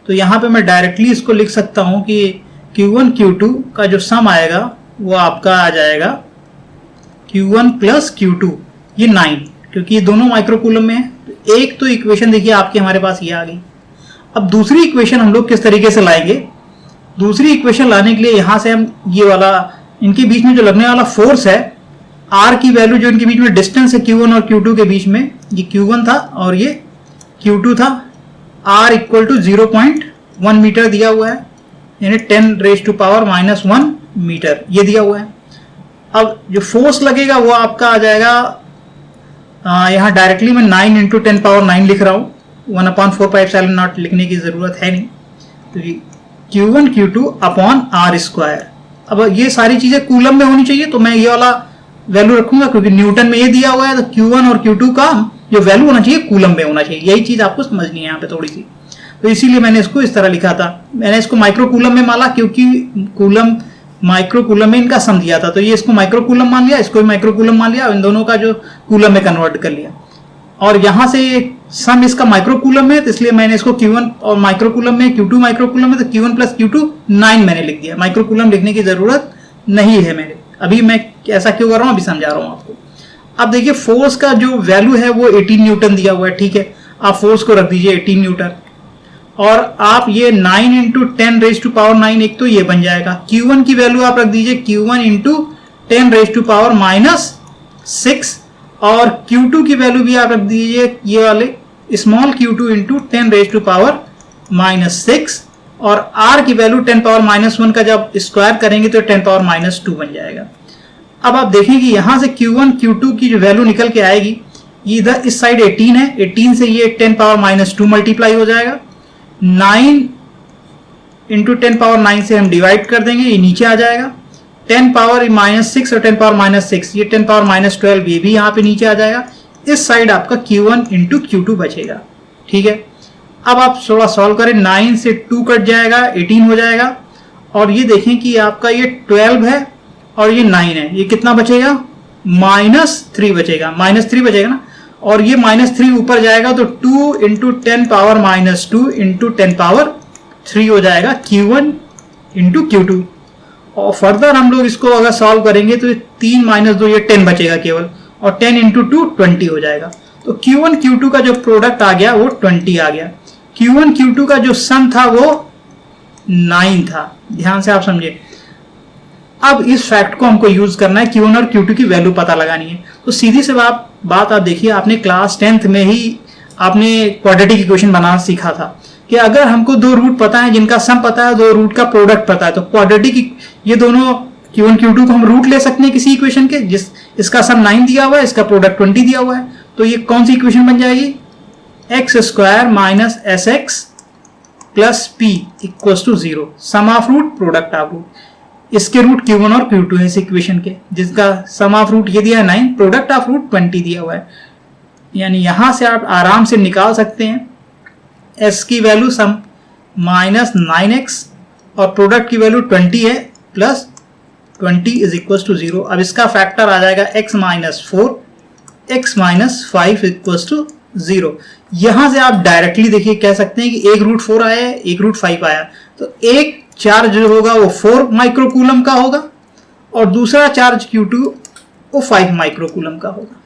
तो यहाँ पे मैं डायरेक्टली इसको लिख सकता हूँ कि Q1 Q2 का जो सम आएगा वो आपका आ जाएगा Q1 प्लस Q2 ये 9, क्योंकि ये दोनों माइक्रोकूलम में है। तो एक तो इक्वेशन देखिए आपके हमारे पास ये आ गई। अब दूसरी इक्वेशन हम लोग किस तरीके से लाएंगे, दूसरी इक्वेशन लाने के लिए यहाँ से हम ये वाला इनके बीच में जो लगने वाला फोर्स है R की वैल्यू जो इनके बीच में डिस्टेंस है Q1 और Q2 के बीच में, ये Q1 था और ये Q2 था, R इक्वल टू 0.1 मीटर दिया हुआ है, यानी 10⁻⁻⁻1 मीटर ये दिया हुआ है। अब जो फोर्स लगेगा वो आपका आ जाएगा यहाँ डायरेक्टली मैं 9 इंटू 10 पावर 9 लिख रहा हूँ, 1/4πε0 लिखने की जरूरत है नहीं, तो Q1 Q2 upon R square. अब ये सारी चीजें कूलम में होनी चाहिए तो मैं ये वाला वैल्यू रखूंगा क्योंकि न्यूटन में ये दिया हुआ है, तो Q1 और Q2 का जो वैल्यू होना चाहिए कूलम में होना चाहिए। यही चीज आपको समझनी है यहाँ पे थोड़ी सी, तो इसीलिए मैंने इसको इस तरह लिखा था। मैंने इसको माइक्रोकूलम में माना क्योंकि कूलम माइक्रोकूलम में इनका सम दिया था, तो ये इसको माइक्रोकूलम मान लिया, इसको भी माइक्रोकूलम मान लिया, इन दोनों का जो कूलम में कन्वर्ट कर लिया। और यहाँ से सम इसका माइक्रोकूलम में, तो इसलिए मैंने इसको Q1 और माइक्रोकूलम में Q2 माइक्रोकूलम में, तो Q1 प्लस Q2 9 मैंने लिख दिया। माइक्रोकूलम लिखने की जरूरत नहीं है मेरे, अभी मैं ऐसा क्यों कर रहा हूँ अभी समझा रहा हूँ आपको। अब देखिए फोर्स का जो वैल्यू है वो 18 न्यूटन दिया हुआ है। ठीक है, आप फोर्स को रख दीजिए 18 न्यूटन, और आप ये 9 इंटू 10 रेज टू पावर 9, एक तो ये बन जाएगा। Q1 की वैल्यू आप रख दीजिए Q1 into 10 raise to power -6, और Q2 की वैल्यू भी आप रख दीजिए ये वाले small q2 into 10 raise to power -6, और r की वैल्यू 10 पावर -1 का जब स्क्वायर करेंगे तो 10 पावर -2 बन जाएगा। अब आप देखें कि यहां से Q1 Q2 की जो वैल्यू निकल के आएगी, ये इधर इस साइड 18 है, 18 से ये 10 पावर -2 मल्टीप्लाई हो जाएगा। 9 इंटू 10 पावर 9 से हम डिवाइड कर देंगे, ये नीचे आ जाएगा। 10 पावर -6 और 10 पावर -6, ये 10 पावर -12 ये भी यहाँ पे नीचे आ जाएगा। इस साइड आपका Q1 इंटू Q2 बचेगा। ठीक है, अब आप थोड़ा सॉल्व करें, 9 से 2 कट जाएगा, 18 हो जाएगा, और ये देखें कि आपका ये 12 है और ये 9 है, ये कितना बचेगा? -3 बचेगा, -3 बचेगा ना, और ये -3 ऊपर जाएगा तो 2 इंटू 10 पावर -2 इंटू 10 पावर 3 हो जाएगा Q1 इंटू Q2। और फर्दर हम लोग इसको अगर सॉल्व करेंगे तो 3 - 2 ये 10 बचेगा केवल, और 10 इंटू 2 20 हो जाएगा। तो Q1 Q2 का जो प्रोडक्ट आ गया वो 20 आ गया। Q1 Q2 का जो सम था वो 9 था। ध्यान से आप समझे। अब इस फैक्ट को हमको यूज करना है, Q1 और Q2 की वैल्यू पता लगानी है। तो सीधी से बात आप देखिए, आपने क्लास 10th में ही आपने क्वाड्रेटिक इक्वेशन बनाना सीखा था कि अगर हमको दो रूट पता है जिनका सम पता है, दो रूट का प्रोडक्ट पता है, तो क्वाड्रेटिक ये दोनों Q1 Q2 को हम रूट ले सकते हैं किसी इक्वेशन के, इसका सम 9 दिया हुआ है, इसका प्रोडक्ट 20 दिया हुआ है। तो ये कौन सी इक्वेशन बन जाएगी? x² - sx plus p equals to 0, sum of root product of root. इसके रूट Q1 और Q2 है इस इक्वेशन के, जिसका सम ऑफ रूट ये दिया है 9, प्रोडक्ट ऑफ रूट 20 दिया हुआ है। यानी यहां से आप आराम से निकाल सकते हैं s की वैल्यू सम -9x और प्रोडक्ट की वैल्यू 20 है, प्लस 20 इज इक्वल्स टू 0। अब इसका फैक्टर आ जाएगा x - 4, x - 5 इक्वल्स टू 0। यहां से आप डायरेक्टली देखिए कह सकते हैं कि एक रूट 4 आया है, एक रूट 5 आया, तो एक चार्ज जो होगा वो 4 माइक्रोकूलम का होगा और दूसरा चार्ज Q2 वो 5 माइक्रोकूलम का होगा।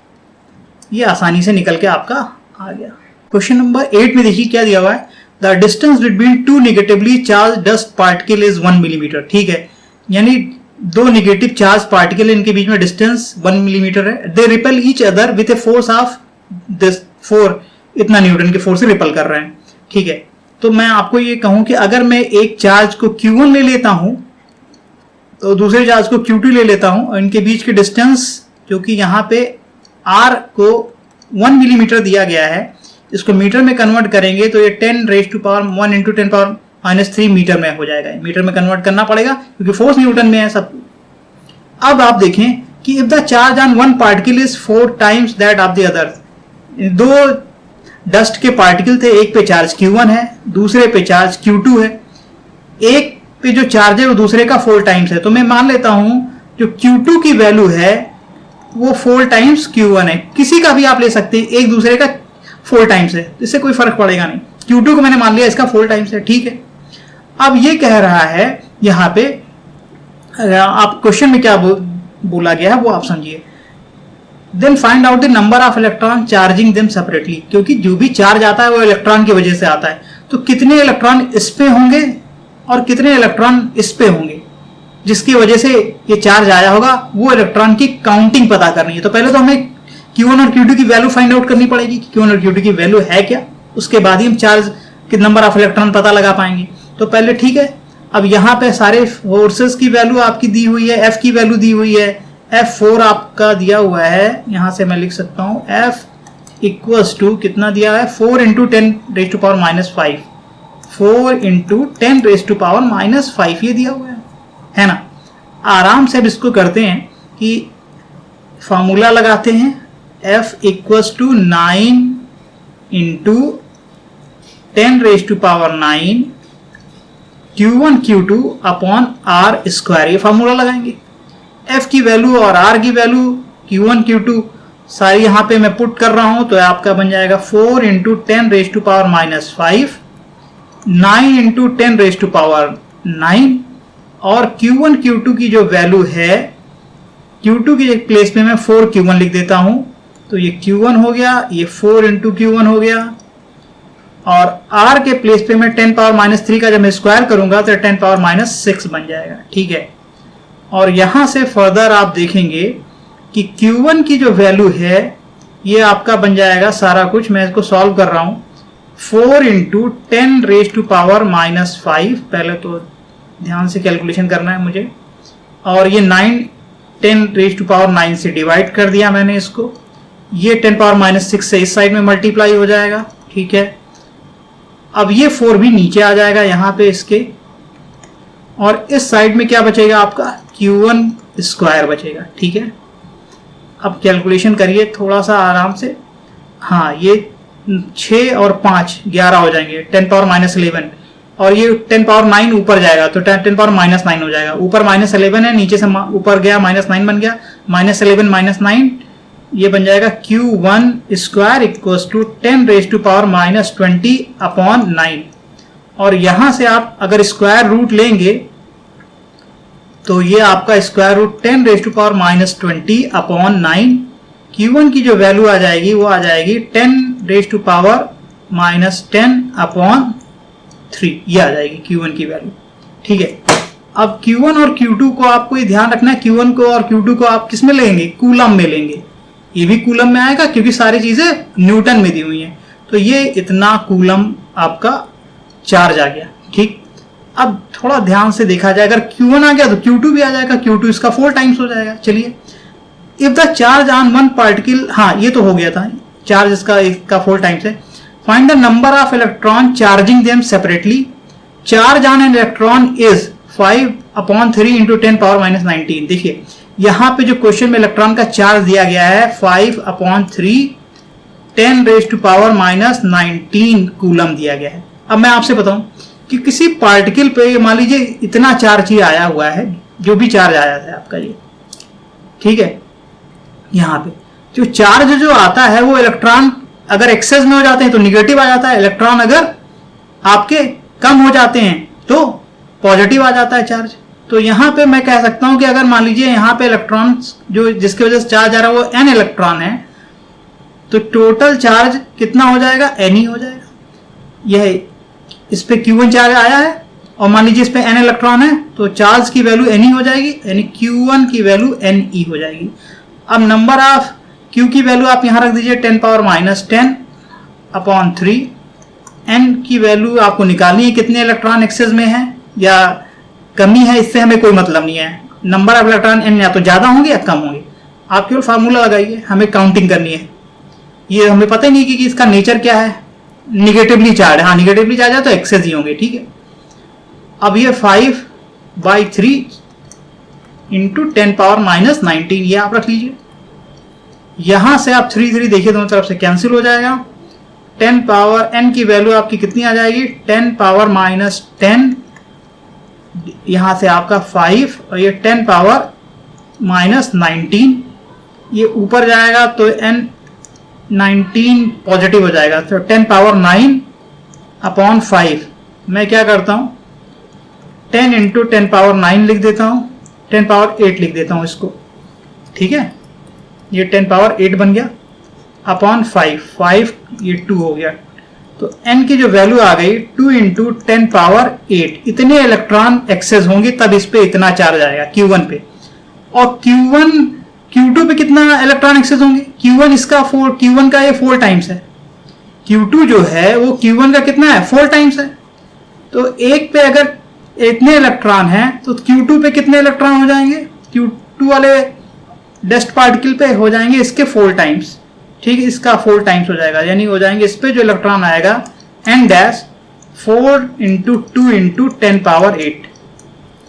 ये आसानी से निकल के आपका आ गया। क्वेश्चन नंबर 8 में देखिए क्या दिया हुआ है, the distance between two negatively charge dust particle is 1 millimetre. ठीक है, यानी दो नेगेटिव चार्ज पार्टिकल, इनके बीच में डिस्टेंस 1 मिलीमीटर है। They repel each other with a force of this 4, इतना न्यूटन के फोर्स से रिपेल कर रहे हैं। ठीक है, तो मैं आपको ये कहूं कि अगर मैं एक चार्ज को Q1 ले लेता हूं तो दूसरे चार्ज को Q2 ले लेता हूं, और इनके बीच के डिस्टेंस जो कि यहाँ पे R को 1 मिलीमीटर दिया गया है, इसको मीटर में कन्वर्ट करेंगे तो ये 10 raise to power 1 into 10 power -3 metre में हो जाएगा। मीटर में कन्वर्ट करना पड़ेगा क्योंकि फोर्स न्यूटन में है सब। अब आप देखें कि if the charge on one particle is 4 times that of the other, दो डस्ट के पार्टिकल थे, एक पे चार्ज Q1 है, दूसरे पे चार्ज Q2 है, एक पे जो चार्ज है वो दूसरे का 4 टाइम्स है। तो मैं मान लेता हूं जो Q2 की वैल्यू है वो 4 टाइम्स Q1 है। किसी का भी आप ले सकते हैं, एक दूसरे का 4 टाइम्स है, इससे कोई फर्क पड़ेगा नहीं। Q2 को मैंने मान लिया इसका 4 टाइम्स है। ठीक है, अब ये कह रहा है यहां पे, आप क्वेश्चन में क्या बोला गया है वो आप समझिए। Then find out the number of electron charging them separately, क्योंकि जो भी चार्ज आता है वो इलेक्ट्रॉन की वजह से आता है, तो कितने इलेक्ट्रॉन इस पे होंगे और कितने इलेक्ट्रॉन इस पे होंगे जिसकी वजह से ये चार्ज आया होगा, वो इलेक्ट्रॉन की काउंटिंग पता करनी है। तो पहले तो हमें Q1 और Q2 की वैल्यू फाइंड आउट करनी पड़ेगी कि Q1 और Q2 की वैल्यू है क्या, उसके बाद ही हम चार्ज के नंबर ऑफ इलेक्ट्रॉन पता लगा पाएंगे। तो पहले ठीक है, अब यहाँ पे सारे फोर्सेस की वैल्यू आपकी दी हुई है, F की वैल्यू दी हुई है, F4 आपका दिया हुआ है, यहां से मैं लिख सकता हूं F इक्वल्स टू कितना दिया है, 4 into 10 raise to power -5, 4 into 10 raise to power -5 ये दिया हुआ है ना। आराम से अब इसको करते हैं कि फॉर्मूला लगाते हैं, F equals to 9 into 10 raise to power 9 Q1 Q2 upon R square, ये फॉर्मूला लगाएंगे। F की वैल्यू और R की वैल्यू Q1 Q2 सारी यहाँ पे मैं पुट कर रहा हूं, तो आपका बन जाएगा 4 into 10 raise to power -5, 9 into 10 raise to power 9, और Q1 Q2 की जो वैल्यू है, Q2 की प्लेस में मैं 4 Q1 लिख देता हूं, तो ये Q1 हो गया, ये 4 इंटू Q1 हो गया, और r के प्लेस पे मैं 10 पावर माइनस 3 का जब मैं स्क्वायर करूंगा तो 10 पावर माइनस 6 बन जाएगा, ठीक है। और यहां से फर्दर आप देखेंगे कि Q1 की जो वैल्यू है ये आपका बन जाएगा सारा कुछ, मैं इसको सॉल्व कर रहा हूं, 4 into 10 raise to power minus 5, पहले तो ध्यान से कैलकुलेशन करना है मुझे, और ये 10 रेज टू पावर 9 से डिवाइड कर दिया मैंने इसको, ये 10 पावर माइनस 6 से इस साइड में मल्टीप्लाई हो जाएगा, ठीक है। अब ये 4 भी नीचे आ जाएगा यहाँ पे इसके, और इस साइड में क्या बचेगा आपका, Q1 स्क्वायर बचेगा, ठीक है। अब कैलकुलेशन करिए थोड़ा सा आराम से, हाँ ये 6 और 5 11 हो जाएंगे, 10 पावर माइनस 11, और ये 10 पावर 9 ऊपर जाएगा तो 10 पावर माइनस 9 हो जाएगा, ऊपर माइनस 11 है, नीचे से ऊपर गया माइनस 9 बन गया, माइनस 11 माइनस 9, ये बन जाएगा Q1 square equals to 10 raise to power minus 20 upon 9। और यहां से आप अगर स्क्वायर रूट लेंगे तो ये आपका square root 10 raise to power minus 20 upon 9, Q1 की जो वैल्यू आ जाएगी वो आ जाएगी 10 raise to power minus 10 upon 3, ये आ जाएगी Q1 की वैल्यू, ठीक है। अब Q1 और Q2 को आपको ये ध्यान रखना है, Q1 को और Q2 को आप किस में लेंगे, कूलम में लेंगे, ये भी कूलम में आएगा क्योंकि सारी चीजें न्यूटन में दी हुई हैं, तो ये इतना कूलम आपका चार्ज आ गया, ठीक। अब थोड़ा ध्यान से देखा जाए, अगर Q1 आ गया तो Q2 भी आ जाएगा, Q2 इसका 4 टाइम्स हो जाएगा। चलिए, if the charge on one particle, हाँ ये तो हो गया था, चार्ज इसका 4 टाइम्स है। Find the number of electron charging them separately, charge on an electron is 5 upon 3 into 10 power minus 19। देखिए यहां पे जो क्वेश्चन में इलेक्ट्रॉन का चार्ज दिया गया है 5 upon 3 10 raise to power minus 19 coulomb दिया गया है। अब मैं आपसे बताऊं कि किसी पार्टिकल पे मान लीजिए इतना चार्ज ही आया हुआ है, जो भी चार्ज आया है आपका ये, ठीक है। यहाँ पे जो चार्ज जो आता है वो इलेक्ट्रॉन अगर एक्सेस में हो जाते हैं तो निगेटिव आ जाता है, इलेक्ट्रॉन अगर आपके कम हो जाते हैं तो पॉजिटिव आ जाता है चार्ज। तो यहाँ पे मैं कह सकता हूं कि अगर मान लीजिए यहाँ पे इलेक्ट्रॉन जो जिसकी वजह से चार्ज आ रहा है वो n इलेक्ट्रॉन है, तो टोटल चार्ज कितना हो जाएगा, n ही हो जाएगा। यह इस पे Q1 चार्ज आया है और मान लीजिए इस पे n इलेक्ट्रॉन है, तो चार्ज की वैल्यू n ही हो जाएगी, यानी Q1 की वैल्यू ne हो जाएगी। अब नंबर ऑफ Q की वैल्यू आप यहां रख दीजिए 10 पावर माइनस 10 अपॉन 3, n की वैल्यू आपको निकालनी है कितने इलेक्ट्रॉन एक्सेस में है या कमी है, इससे हमें कोई मतलब नहीं है। नंबर ऑफ इलेक्ट्रॉन n या तो ज्यादा होंगे या कम होंगे, आप केवल फार्मूला लगाइए, हमें काउंटिंग करनी है। ये हमें पता ही नहीं कि इसका नेचर क्या है, निगेटिवली चार्ज, हाँ निगेटिवली चार्ज है तो एक्सेस ही होंगे, ठीक है। अब ये 5/3 इंटू 10 पावर माइनस 19 ये आप रख लीजिए। यहां से आप 3 देखिए दोनों तरफ से कैंसिल हो जाएगा। 10 पावर n की वैल्यू आपकी कितनी आ जाएगी, 10 पावर माइनस 10, यहां से आपका 5 और ये 10 पावर माइनस 19, ये ऊपर जाएगा तो n 19 पॉजिटिव हो जाएगा, तो 10 पावर 9 अपॉन 5। मैं क्या करता हूं 10 इंटू 10 पावर 9 लिख देता हूं, 10 पावर 8 लिख देता हूं इसको, ठीक है। ये 10 पावर 8 बन गया अपॉन 5 ये 2 हो गया, तो n की जो वैल्यू आ गई 2 इंटू 10 पावर 8, इतने इलेक्ट्रॉन एक्सेस होंगे तब इस पे इतना चार्ज आएगा Q1 पे। और Q2 पे कितना इलेक्ट्रॉन एक्सेस होंगे, Q1 का ये 4 टाइम्स है, Q2 जो है वो Q1 का कितना है 4 टाइम्स है। तो एक पे अगर इतने इलेक्ट्रॉन हैं तो Q2 पे कितने इलेक्ट्रॉन हो जाएंगे, Q2 वाले डस्ट पार्टिकल पे हो जाएंगे इसके 4 टाइम्स, ठीक है, इसका 4 टाइम्स हो जाएगा, यानी हो जाएंगे इस पे जो इलेक्ट्रॉन आएगा n dash 4 into 2 into 10 power 8,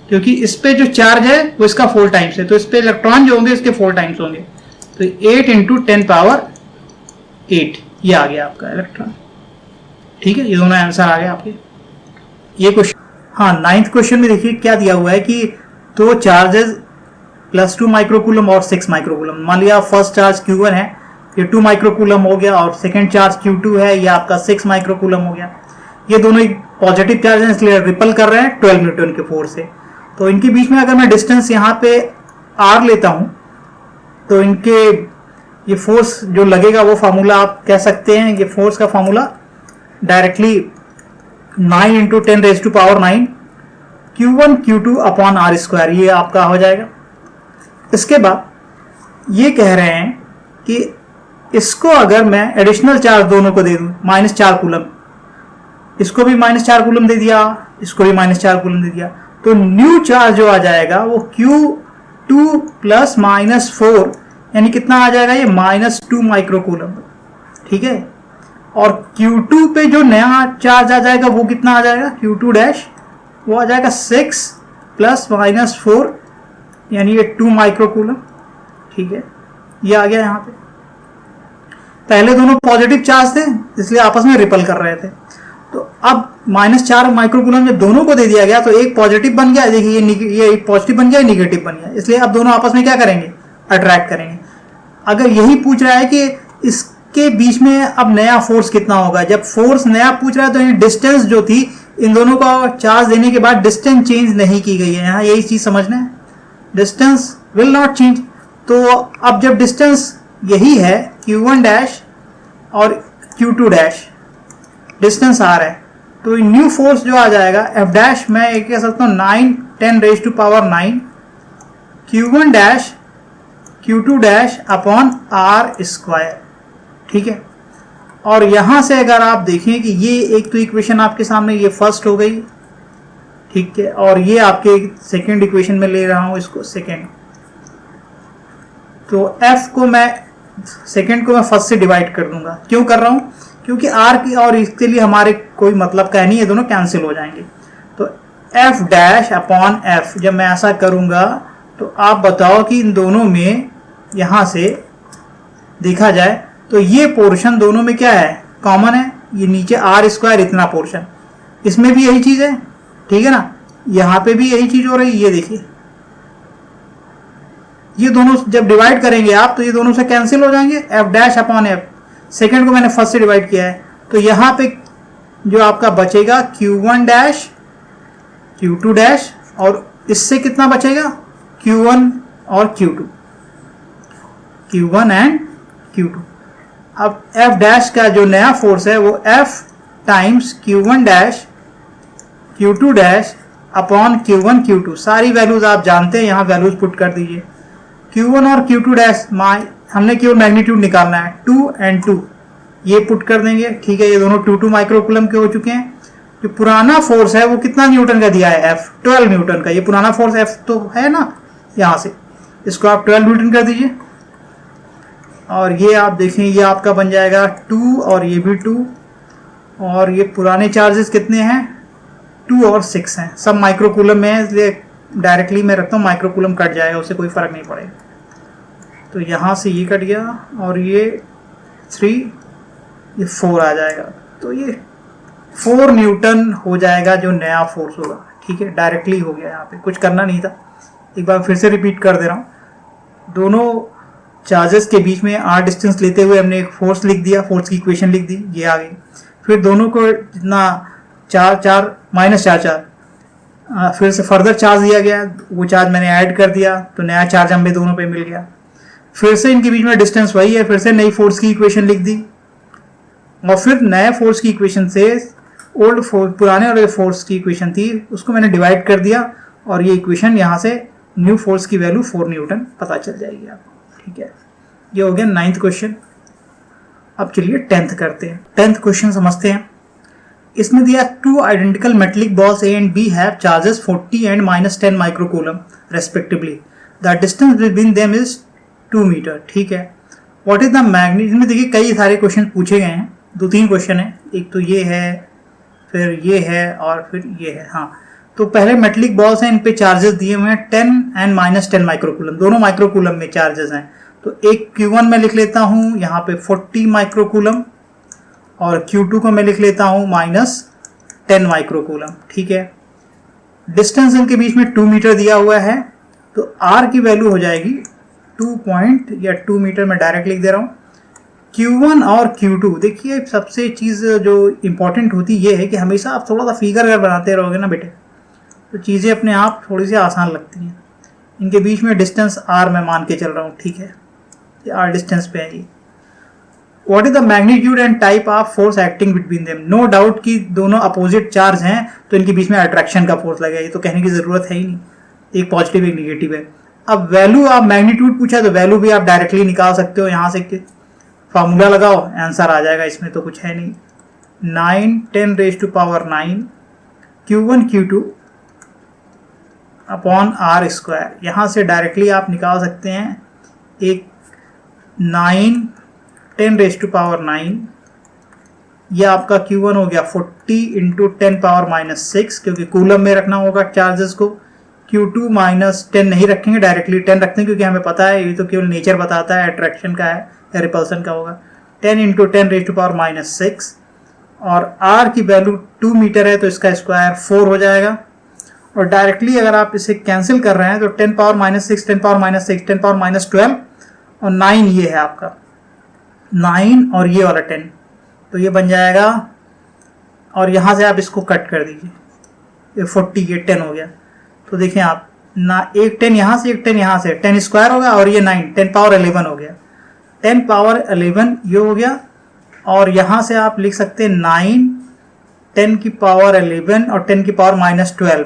क्योंकि इस पे जो चार्ज है वो इसका 4 टाइम्स है, तो इस पे इलेक्ट्रॉन जो होंगे इसके 4 टाइम्स होंगे, तो 8 इंटू 10 पावर 8 ये आ गया आपका इलेक्ट्रॉन, ठीक है। ये दोनों आंसर आ गए आपके। ये क्वेश्चन, हाँ 9th क्वेश्चन में देखिए क्या दिया हुआ है कि 2 चार्जेस +2 माइक्रोकूलम और 6 माइक्रोकूलम। मान लिया फर्स्ट चार्ज Q1 है, ये 2 माइक्रोकूलम हो गया, और सेकंड चार्ज Q2 है, ये आपका 6 माइक्रोकूलम हो गया। ये दोनों ही पॉजिटिव चार्ज हैं इसलिए रिपल कर रहे हैं 12 न्यूटन के फोर्स से। तो इनके बीच में अगर मैं डिस्टेंस यहाँ पे r लेता हूँ तो इनके ये फोर्स जो लगेगा वो फार्मूला आप कह सकते हैं, ये फोर्स का formula directly 9 into 10⁻⁹ Q1 Q2 upon R square, ये आपका हो जाएगा। इसके बाद ये कह रहे हैं कि इसको अगर मैं एडिशनल चार्ज दोनों को दे दूं -4 कूलम, इसको भी -4 कूलम दे दिया, इसको भी -4 कूलम दे दिया, तो न्यू चार्ज जो आ जाएगा वो Q2 प्लस -4 यानी कितना आ जाएगा, ये -2 माइक्रो कूलम, ठीक है। और Q2 पे जो नया चार्ज आ जाएगा वो कितना आ जाएगा, Q2 डैश, वो आ जाएगा 6 प्लस -4 यानी ये 2 माइक्रो कूलम, ठीक है। ये आ गया यहाँ पे। पहले दोनों पॉजिटिव चार्ज थे इसलिए आपस में रिपल कर रहे थे, तो अब -4 माइक्रो कूलम जब दोनों को दे दिया गया तो एक पॉजिटिव बन गया, देखिए ये पॉजिटिव बन गया, नेगेटिव बन गया, इसलिए अब दोनों आपस में क्या करेंगे, अट्रैक्ट करेंगे। अगर यही पूछ रहा है कि इसके बीच में अब नया फोर्स कितना होगा, जब फोर्स नया पूछ रहा है तो ये डिस्टेंस जो थी इन दोनों का चार्ज देने के बाद डिस्टेंस चेंज नहीं की गई है, यहाँ यही चीज समझना है, डिस्टेंस विल नॉट चेंज। तो अब जब डिस्टेंस यही है Q1 डैश और Q2 डैश, डिस्टेंस आ रहा है, तो न्यू फोर्स जो आ जाएगा F डैश, मैं ये कह सकता हूँ 9 10⁻⁹ Q1 dash Q2 dash upon R square, ठीक है। और यहां से अगर आप देखें कि ये एक तो इक्वेशन आपके सामने, ये फर्स्ट हो गई, ठीक है, और ये आपके सेकेंड इक्वेशन में ले रहा हूं इसको सेकेंड, तो F को मैं सेकेंड को मैं फर्स्ट से डिवाइड कर दूंगा। क्यों कर रहा हूं, क्योंकि R की और इसके लिए हमारे कोई मतलब का नहीं है, दोनों कैंसिल हो जाएंगे। तो F डैश अपॉन F, जब मैं ऐसा करूंगा तो आप बताओ कि इन दोनों में यहां से देखा जाए तो ये पोर्शन दोनों में क्या है, कॉमन है, ये नीचे आर स्क्वायर इतना पोर्शन, इसमें भी यही चीज है, ठीक है ना, यहां पे भी यही चीज हो रही है। ये देखिए, ये दोनों जब डिवाइड करेंगे आप तो ये दोनों से कैंसिल हो जाएंगे, F dash upon F, second को मैंने फर्स्ट से डिवाइड किया है, तो यहां पे जो आपका बचेगा Q1 डैश Q2 डैश, और इससे कितना बचेगा, Q1 और Q1 एंड Q2। अब F डैश का जो नया फोर्स है वो F times Q1 dash Q2 dash upon Q1 Q2, सारी वैल्यूज आप जानते हैं, यहाँ वैल्यूज पुट कर दीजिए। Q1 और Q2 डैश हमने केवल मैग्नीट्यूड निकालना है, 2 and 2, ये पुट कर देंगे, ठीक है। ये दोनों 2 माइक्रो कूलम के हो चुके हैं। जो पुराना फोर्स है वो कितना न्यूटन का दिया है, F 12 न्यूटन का, ये पुराना फोर्स F तो है ना, यहाँ से इसको आप 12 न्यूटन कर दीजिए, और ये आप देखें ये आपका बन जाएगा 2 और ये भी 2, और ये पुराने चार्जेस कितने हैं, 2 और 6 हैं, सब माइक्रो कूलम में है, इसलिए डायरेक्टली मैं रखता हूँ माइक्रो कूलम कट जाएगा, उससे कोई फर्क नहीं पड़ेगा। तो यहाँ से ये कट गया और ये 3, ये 4 आ जाएगा, तो ये 4 न्यूटन हो जाएगा जो नया फोर्स होगा, ठीक है। डायरेक्टली हो गया, यहाँ पे कुछ करना नहीं था। एक बार फिर से रिपीट कर दे रहा हूँ, दोनों चार्जेस के बीच में r डिस्टेंस लेते हुए हमने एक फोर्स लिख दिया, फोर्स की इक्वेशन लिख दी, ये आ गई। फिर दोनों को जितना 4 -4 फिर से फर्दर चार्ज दिया गया, वो चार्ज मैंने ऐड कर दिया, तो नया चार्ज हमें दोनों पे मिल गया। फिर से इनके बीच में डिस्टेंस वही है, फिर से नई फोर्स की इक्वेशन लिख दी, और फिर नए फोर्स की इक्वेशन से ओल्ड फोर्स, पुराने वाले फोर्स की इक्वेशन थी उसको मैंने डिवाइड कर दिया, और ये इक्वेशन यहाँ से न्यू फोर्स की वैल्यू 4 न्यूटन पता चल जाएगी आपको, ठीक है। ये हो गया 9th क्वेश्चन। अब चलिए 10th करते हैं। 10th क्वेश्चन समझते हैं। इसमें दिया 2 identical metallic balls A and B have charges 40 and -10 microcoulomb respectively, the distance between them is 2 metre, ठीक है। व्हाट इज द मैग्नीट्यूड, इसमें देखिए कई सारे क्वेश्चन पूछे गए हैं, 2-3 क्वेश्चन है, एक तो ये है, फिर ये है, और फिर ये है। हाँ, तो पहले मेटेलिक बॉल्स हैं, इन पे चार्जेस दिए हुए हैं 10 and -10 माइक्रोकूलम, दोनों माइक्रोकूलम में चार्जेस हैं। तो एक Q1 में लिख लेता हूँ यहाँ पे 40 माइक्रोकूलम, और Q2 को मैं लिख लेता हूँ -10 माइक्रोकूलम, ठीक है। डिस्टेंस इनके बीच में 2 मीटर दिया हुआ है, तो R की वैल्यू हो जाएगी 2 मीटर, मैं डायरेक्ट लिख दे रहा हूँ। Q1 और Q2, देखिए सबसे चीज़ जो इम्पोर्टेंट होती ये है कि हमेशा आप थोड़ा सा फिगर अगर बनाते रहोगे ना बेटे, तो चीज़ें अपने आप थोड़ी सी आसान लगती हैं। इनके बीच में डिस्टेंस R मैं मान के चल रहा हूँ, ठीक है, ये R डिस्टेंस पे है ये। What is the magnitude and type of force acting between them. No doubt कि दोनों अपोजिट चार्ज हैं तो इनके बीच में अट्रैक्शन का फोर्स लगेगा, ये तो कहने की जरूरत है ही नहीं, एक पॉजिटिव एक निगेटिव है। अब वैल्यू आप मैग्नीट्यूड पूछा तो वैल्यू भी आप डायरेक्टली निकाल सकते हो, यहाँ से फार्मूला लगाओ आंसर आ जाएगा, इसमें तो कुछ है नहीं। 9 10 raise to power 9 Q1 Q2 upon R square, यहाँ से डायरेक्टली आप निकाल सकते हैं। एक 9 10 रेज टू पावर 9, यह आपका Q1 हो गया 40 इंटू 10 पावर माइनस 6, क्योंकि कूलम में रखना होगा चार्जेस को। Q2 माइनस 10 नहीं रखेंगे, डायरेक्टली 10 रखते हैं, क्योंकि हमें पता है ये तो केवल नेचर बताता है अट्रैक्शन का है या रिपल्सन का होगा। 10 into 10 raise to power minus 6, और R की वैल्यू 2 मीटर है तो इसका स्क्वायर 4 हो जाएगा। और डायरेक्टली अगर आप इसे कैंसिल कर रहे हैं तो 10 power minus 6 10 power minus 6 10 power minus 12 और 9 ये है आपका 9 और ये वाला 10, तो ये बन जाएगा। और यहाँ से आप इसको कट कर दीजिए, ये 40 ये 10 हो गया। तो देखें आप ना, एक 10 यहाँ से एक 10 यहाँ से, 10 स्क्वायर होगा और ये 9 10 पावर 11 हो गया, 10 पावर 11 ये हो गया। और यहाँ से आप लिख सकते हैं 9 10 की पावर 11 और 10 की पावर माइनस 12,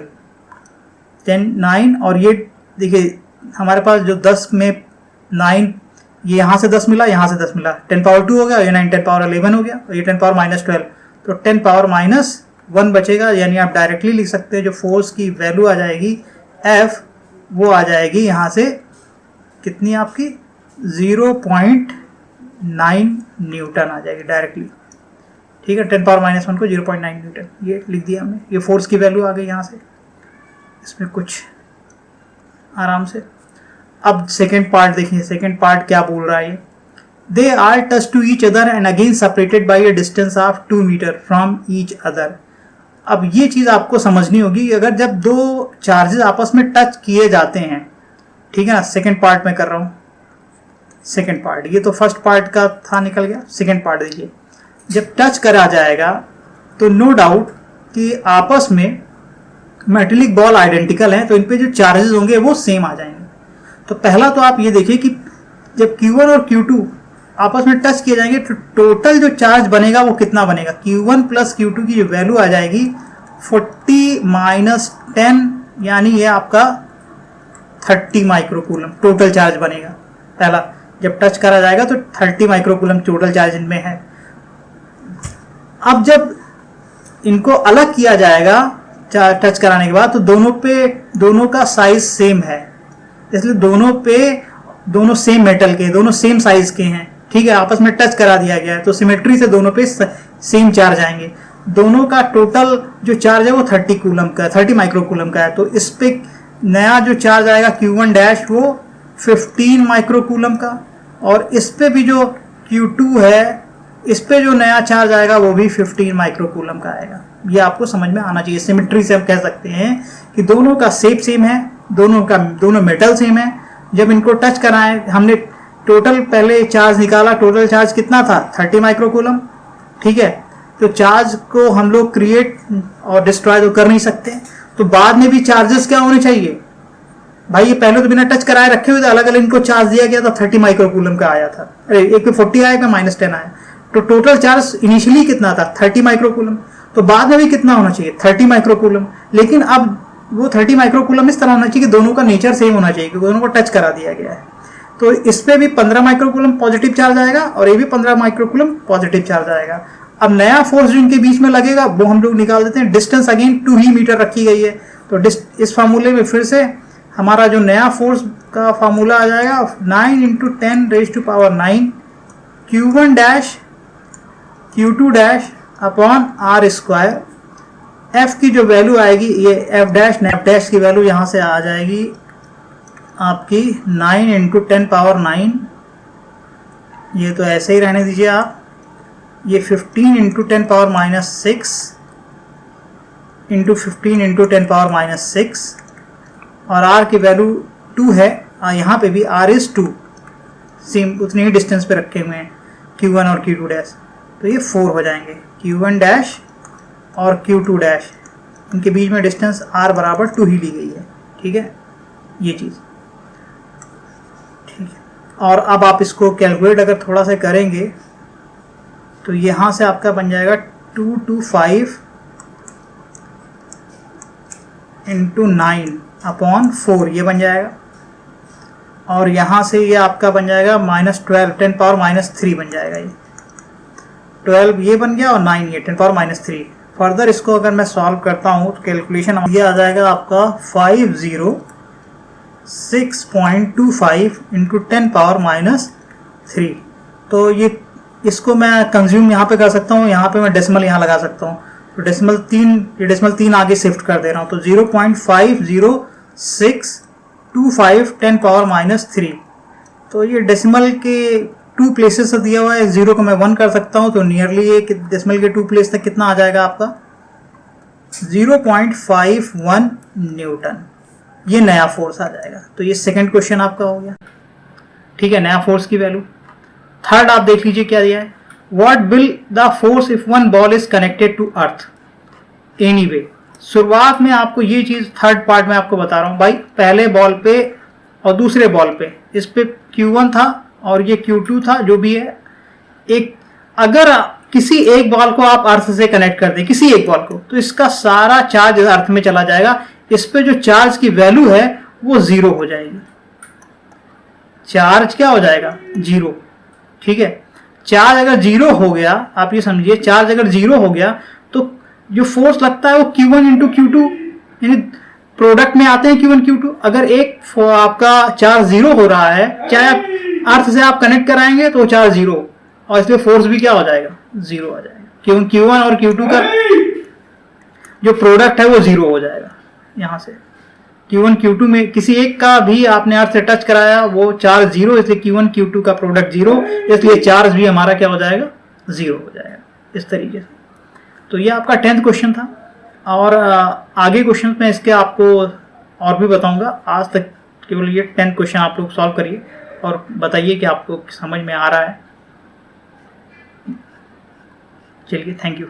10 9 और ये देखिए हमारे पास जो 10 में 9 ये यहाँ से 10 मिला, यहाँ से 10 मिला, 10 पावर 2 हो गया, ये 9 10 पावर 11 हो गया और ये 10 पावर माइनस 12, तो 10 पावर माइनस 1 बचेगा। यानी आप डायरेक्टली लिख सकते हैं जो फोर्स की वैल्यू आ जाएगी F, वो आ जाएगी यहाँ से कितनी आपकी 0.9 न्यूटन आ जाएगी डायरेक्टली। ठीक है, 10 पावर माइनस 1 को 0.9 न्यूटन ये लिख दिया हमने, ये फोर्स की वैल्यू आ गई यहाँ से, इसमें कुछ आराम से। अब सेकेंड पार्ट देखिए, सेकेंड पार्ट क्या बोल रहा है ये, they are touch to each other and again separated by a distance of 2 metre from each other. अब ये चीज़ आपको समझनी होगी, अगर जब दो चार्जेस आपस में टच किए जाते हैं, ठीक है ना, सेकेंड पार्ट में कर रहा हूँ, सेकेंड पार्ट, ये तो फर्स्ट पार्ट का था निकल गया, सेकेंड पार्ट देखिए, जब टच करा जाएगा तो नो डाउट कि आपस में मेटेलिक बॉल आइडेंटिकल हैं, तो इन पे जो चार्जेस होंगे वो सेम आ जाएंगे। तो पहला तो आप ये देखिए कि जब Q1 और Q2 आपस में टच किए जाएंगे तो टोटल जो चार्ज बनेगा वो कितना बनेगा, Q1 प्लस Q2 की जो वैल्यू आ जाएगी 40 माइनस 10, यानी ये आपका 30 माइक्रोकूलम टोटल चार्ज बनेगा। पहला जब टच करा जाएगा तो 30 माइक्रोकूलम टोटल चार्ज इनमें है। अब जब इनको अलग किया जाएगा टच कराने के बाद, तो दोनों का साइज सेम है, इसलिए दोनों सेम मेटल के, दोनों सेम साइज के हैं। ठीक है, आपस में टच करा दिया गया है तो सिमेट्री से दोनों पे सेम चार्ज आएंगे। दोनों का टोटल जो चार्ज है वो 30 कूलम का, 30 माइक्रोकूलम का है। तो इस पे नया जो चार्ज आएगा Q1 डैश वो 15 माइक्रोकूलम का, और इस पे भी जो Q2 है इस पे जो नया चार्ज आएगा वो भी 15 माइक्रोकूलम का आएगा। ये आपको समझ में आना चाहिए। सिमेट्री से हम कह सकते हैं कि दोनों का शेप सेम है, दोनों मेटल सेम है। जब इनको टच कराएं, हमने टोटल पहले चार्ज निकाला, टोटल चार्ज कितना था 30 माइक्रोकूलम। ठीक है, तो चार्ज को हम लोग क्रिएट और डिस्ट्रॉय तो कर नहीं सकते, तो बाद में भी चार्जेस क्या होने चाहिए भाई। ये पहले तो बिना टच कराए रखे हुए थे, अलग अलग इनको चार्ज दिया गया था, 30 माइक्रोकूलम का आया था, एक पे 40 आया, का -10 आया, तो टोटल चार्ज इनिशियली कितना था 30 माइक्रोकूलम, तो बाद में भी कितना होना चाहिए 30 माइक्रोकूलम। लेकिन अब वो 30 माइक्रोकूलम इस तरह होना चाहिए कि दोनों का नेचर सेम होना चाहिए, क्योंकि दोनों को टच करा दिया गया है। तो इस पे भी 15 माइक्रोकूलम पॉजिटिव चार्ज आएगा और ये भी 15 माइक्रोकूलम पॉजिटिव चार्ज आएगा। अब नया फोर्स जो इनके बीच में लगेगा वो हम लोग निकाल देते हैं। डिस्टेंस अगेन 2 ही मीटर रखी गई है, तो इस फार्मूले में फिर से हमारा जो नया फोर्स का फार्मूला आ जाएगा 9 into 10 raise to power 9 Q1 dash Q2 dash upon R square. F की जो वैल्यू आएगी, ये F डैश की वैल्यू यहाँ से आ जाएगी आपकी 9 इंटू 10 पावर 9, ये तो ऐसे ही रहने दीजिए आप। ये 15 into 10 power minus 6 into 15 into 10 power minus 6, और R की वैल्यू 2 है, यहाँ पे भी R इज 2, सेम उतने ही डिस्टेंस पे रखे हुए हैं Q1 और Q2 डैश, तो ये 4 हो जाएंगे। Q1 डैश और Q2 डैश, इनके बीच में डिस्टेंस R बराबर 2 ही ली गई है। ठीक है, ये चीज़ ठीक है। और अब आप इसको कैलकुलेट अगर थोड़ा सा करेंगे तो यहाँ से आपका बन जाएगा 225 इंटू 9/4 ये बन जाएगा। और यहाँ से ये आपका बन जाएगा -12 10⁻³ बन जाएगा। ये 12 ये बन गया और 9 ये 10⁻³। फर्दर इसको अगर मैं सॉल्व करता हूँ तो कैलकुलेशन ये आ जाएगा आपका 506.25 इंटू 10⁻³ तो ये इसको मैं कंज्यूम यहाँ पे कर सकता हूँ, यहाँ पे मैं डेसिमल यहाँ लगा सकता हूँ। तो डेसिमल 3 आगे शिफ्ट कर दे रहा हूँ तो 0.50625 10⁻³ तो ये डेसिमल के 2 प्लेसेस से दिया हुआ है। 0 को मैं 1 कर सकता हूँ तो नियरली ये डेसिमल के 2 प्लेस तक कितना आ जाएगा आपका 0.51 न्यूटन। ये नया फोर्स आ जाएगा। तो ये सेकंड क्वेश्चन आपका हो गया। ठीक है, नया फोर्स की वैल्यू। थर्ड आप देख लीजिए क्या दिया है। What will the force if one ball is connected to earth anyway. शुरुआत में आपको ये चीज थर्ड पार्ट में आपको बता रहा हूं भाई, पहले बॉल पे और दूसरे बॉल पे, इस पे Q1 था और ये Q2 था, जो भी है। एक अगर किसी एक बॉल को आप अर्थ से कनेक्ट कर दें, किसी एक बॉल को, तो इसका सारा चार्ज अर्थ में चला जाएगा। इस पे जो चार्ज की वैल्यू है वो 0 हो जाएगी। चार्ज क्या हो जाएगा 0। ठीक है, चार्ज अगर 0 हो गया, आप ये समझिए, चार्ज अगर 0 हो गया तो जो फोर्स लगता है वो Q1 इंटू Q2, यानी प्रोडक्ट में आते हैं Q1 Q2। अगर एक आपका चार्ज 0 हो रहा है, चाहे आप अर्थ से आप कनेक्ट कराएंगे तो चार्ज 0, और इसलिए फोर्स भी क्या हो जाएगा 0 आ जाएगा। Q1 और Q2 का जो प्रोडक्ट है वो 0 हो जाएगा। यहाँ से Q1 Q2 में किसी एक का भी आपने अर्थ से टच कराया, वो चार्ज 0, इसलिए Q1 Q2 का प्रोडक्ट 0, इसलिए चार्ज भी हमारा क्या हो जाएगा 0 हो जाएगा। इस तरीके से। तो ये आपका 10th क्वेश्चन था। और आगे क्वेश्चन में इसके आपको और भी बताऊंगा। आज तक केवल ये 10 क्वेश्चन आप लोग सॉल्व करिए और बताइए कि आपको समझ में आ रहा है। चलिए, थैंक यू।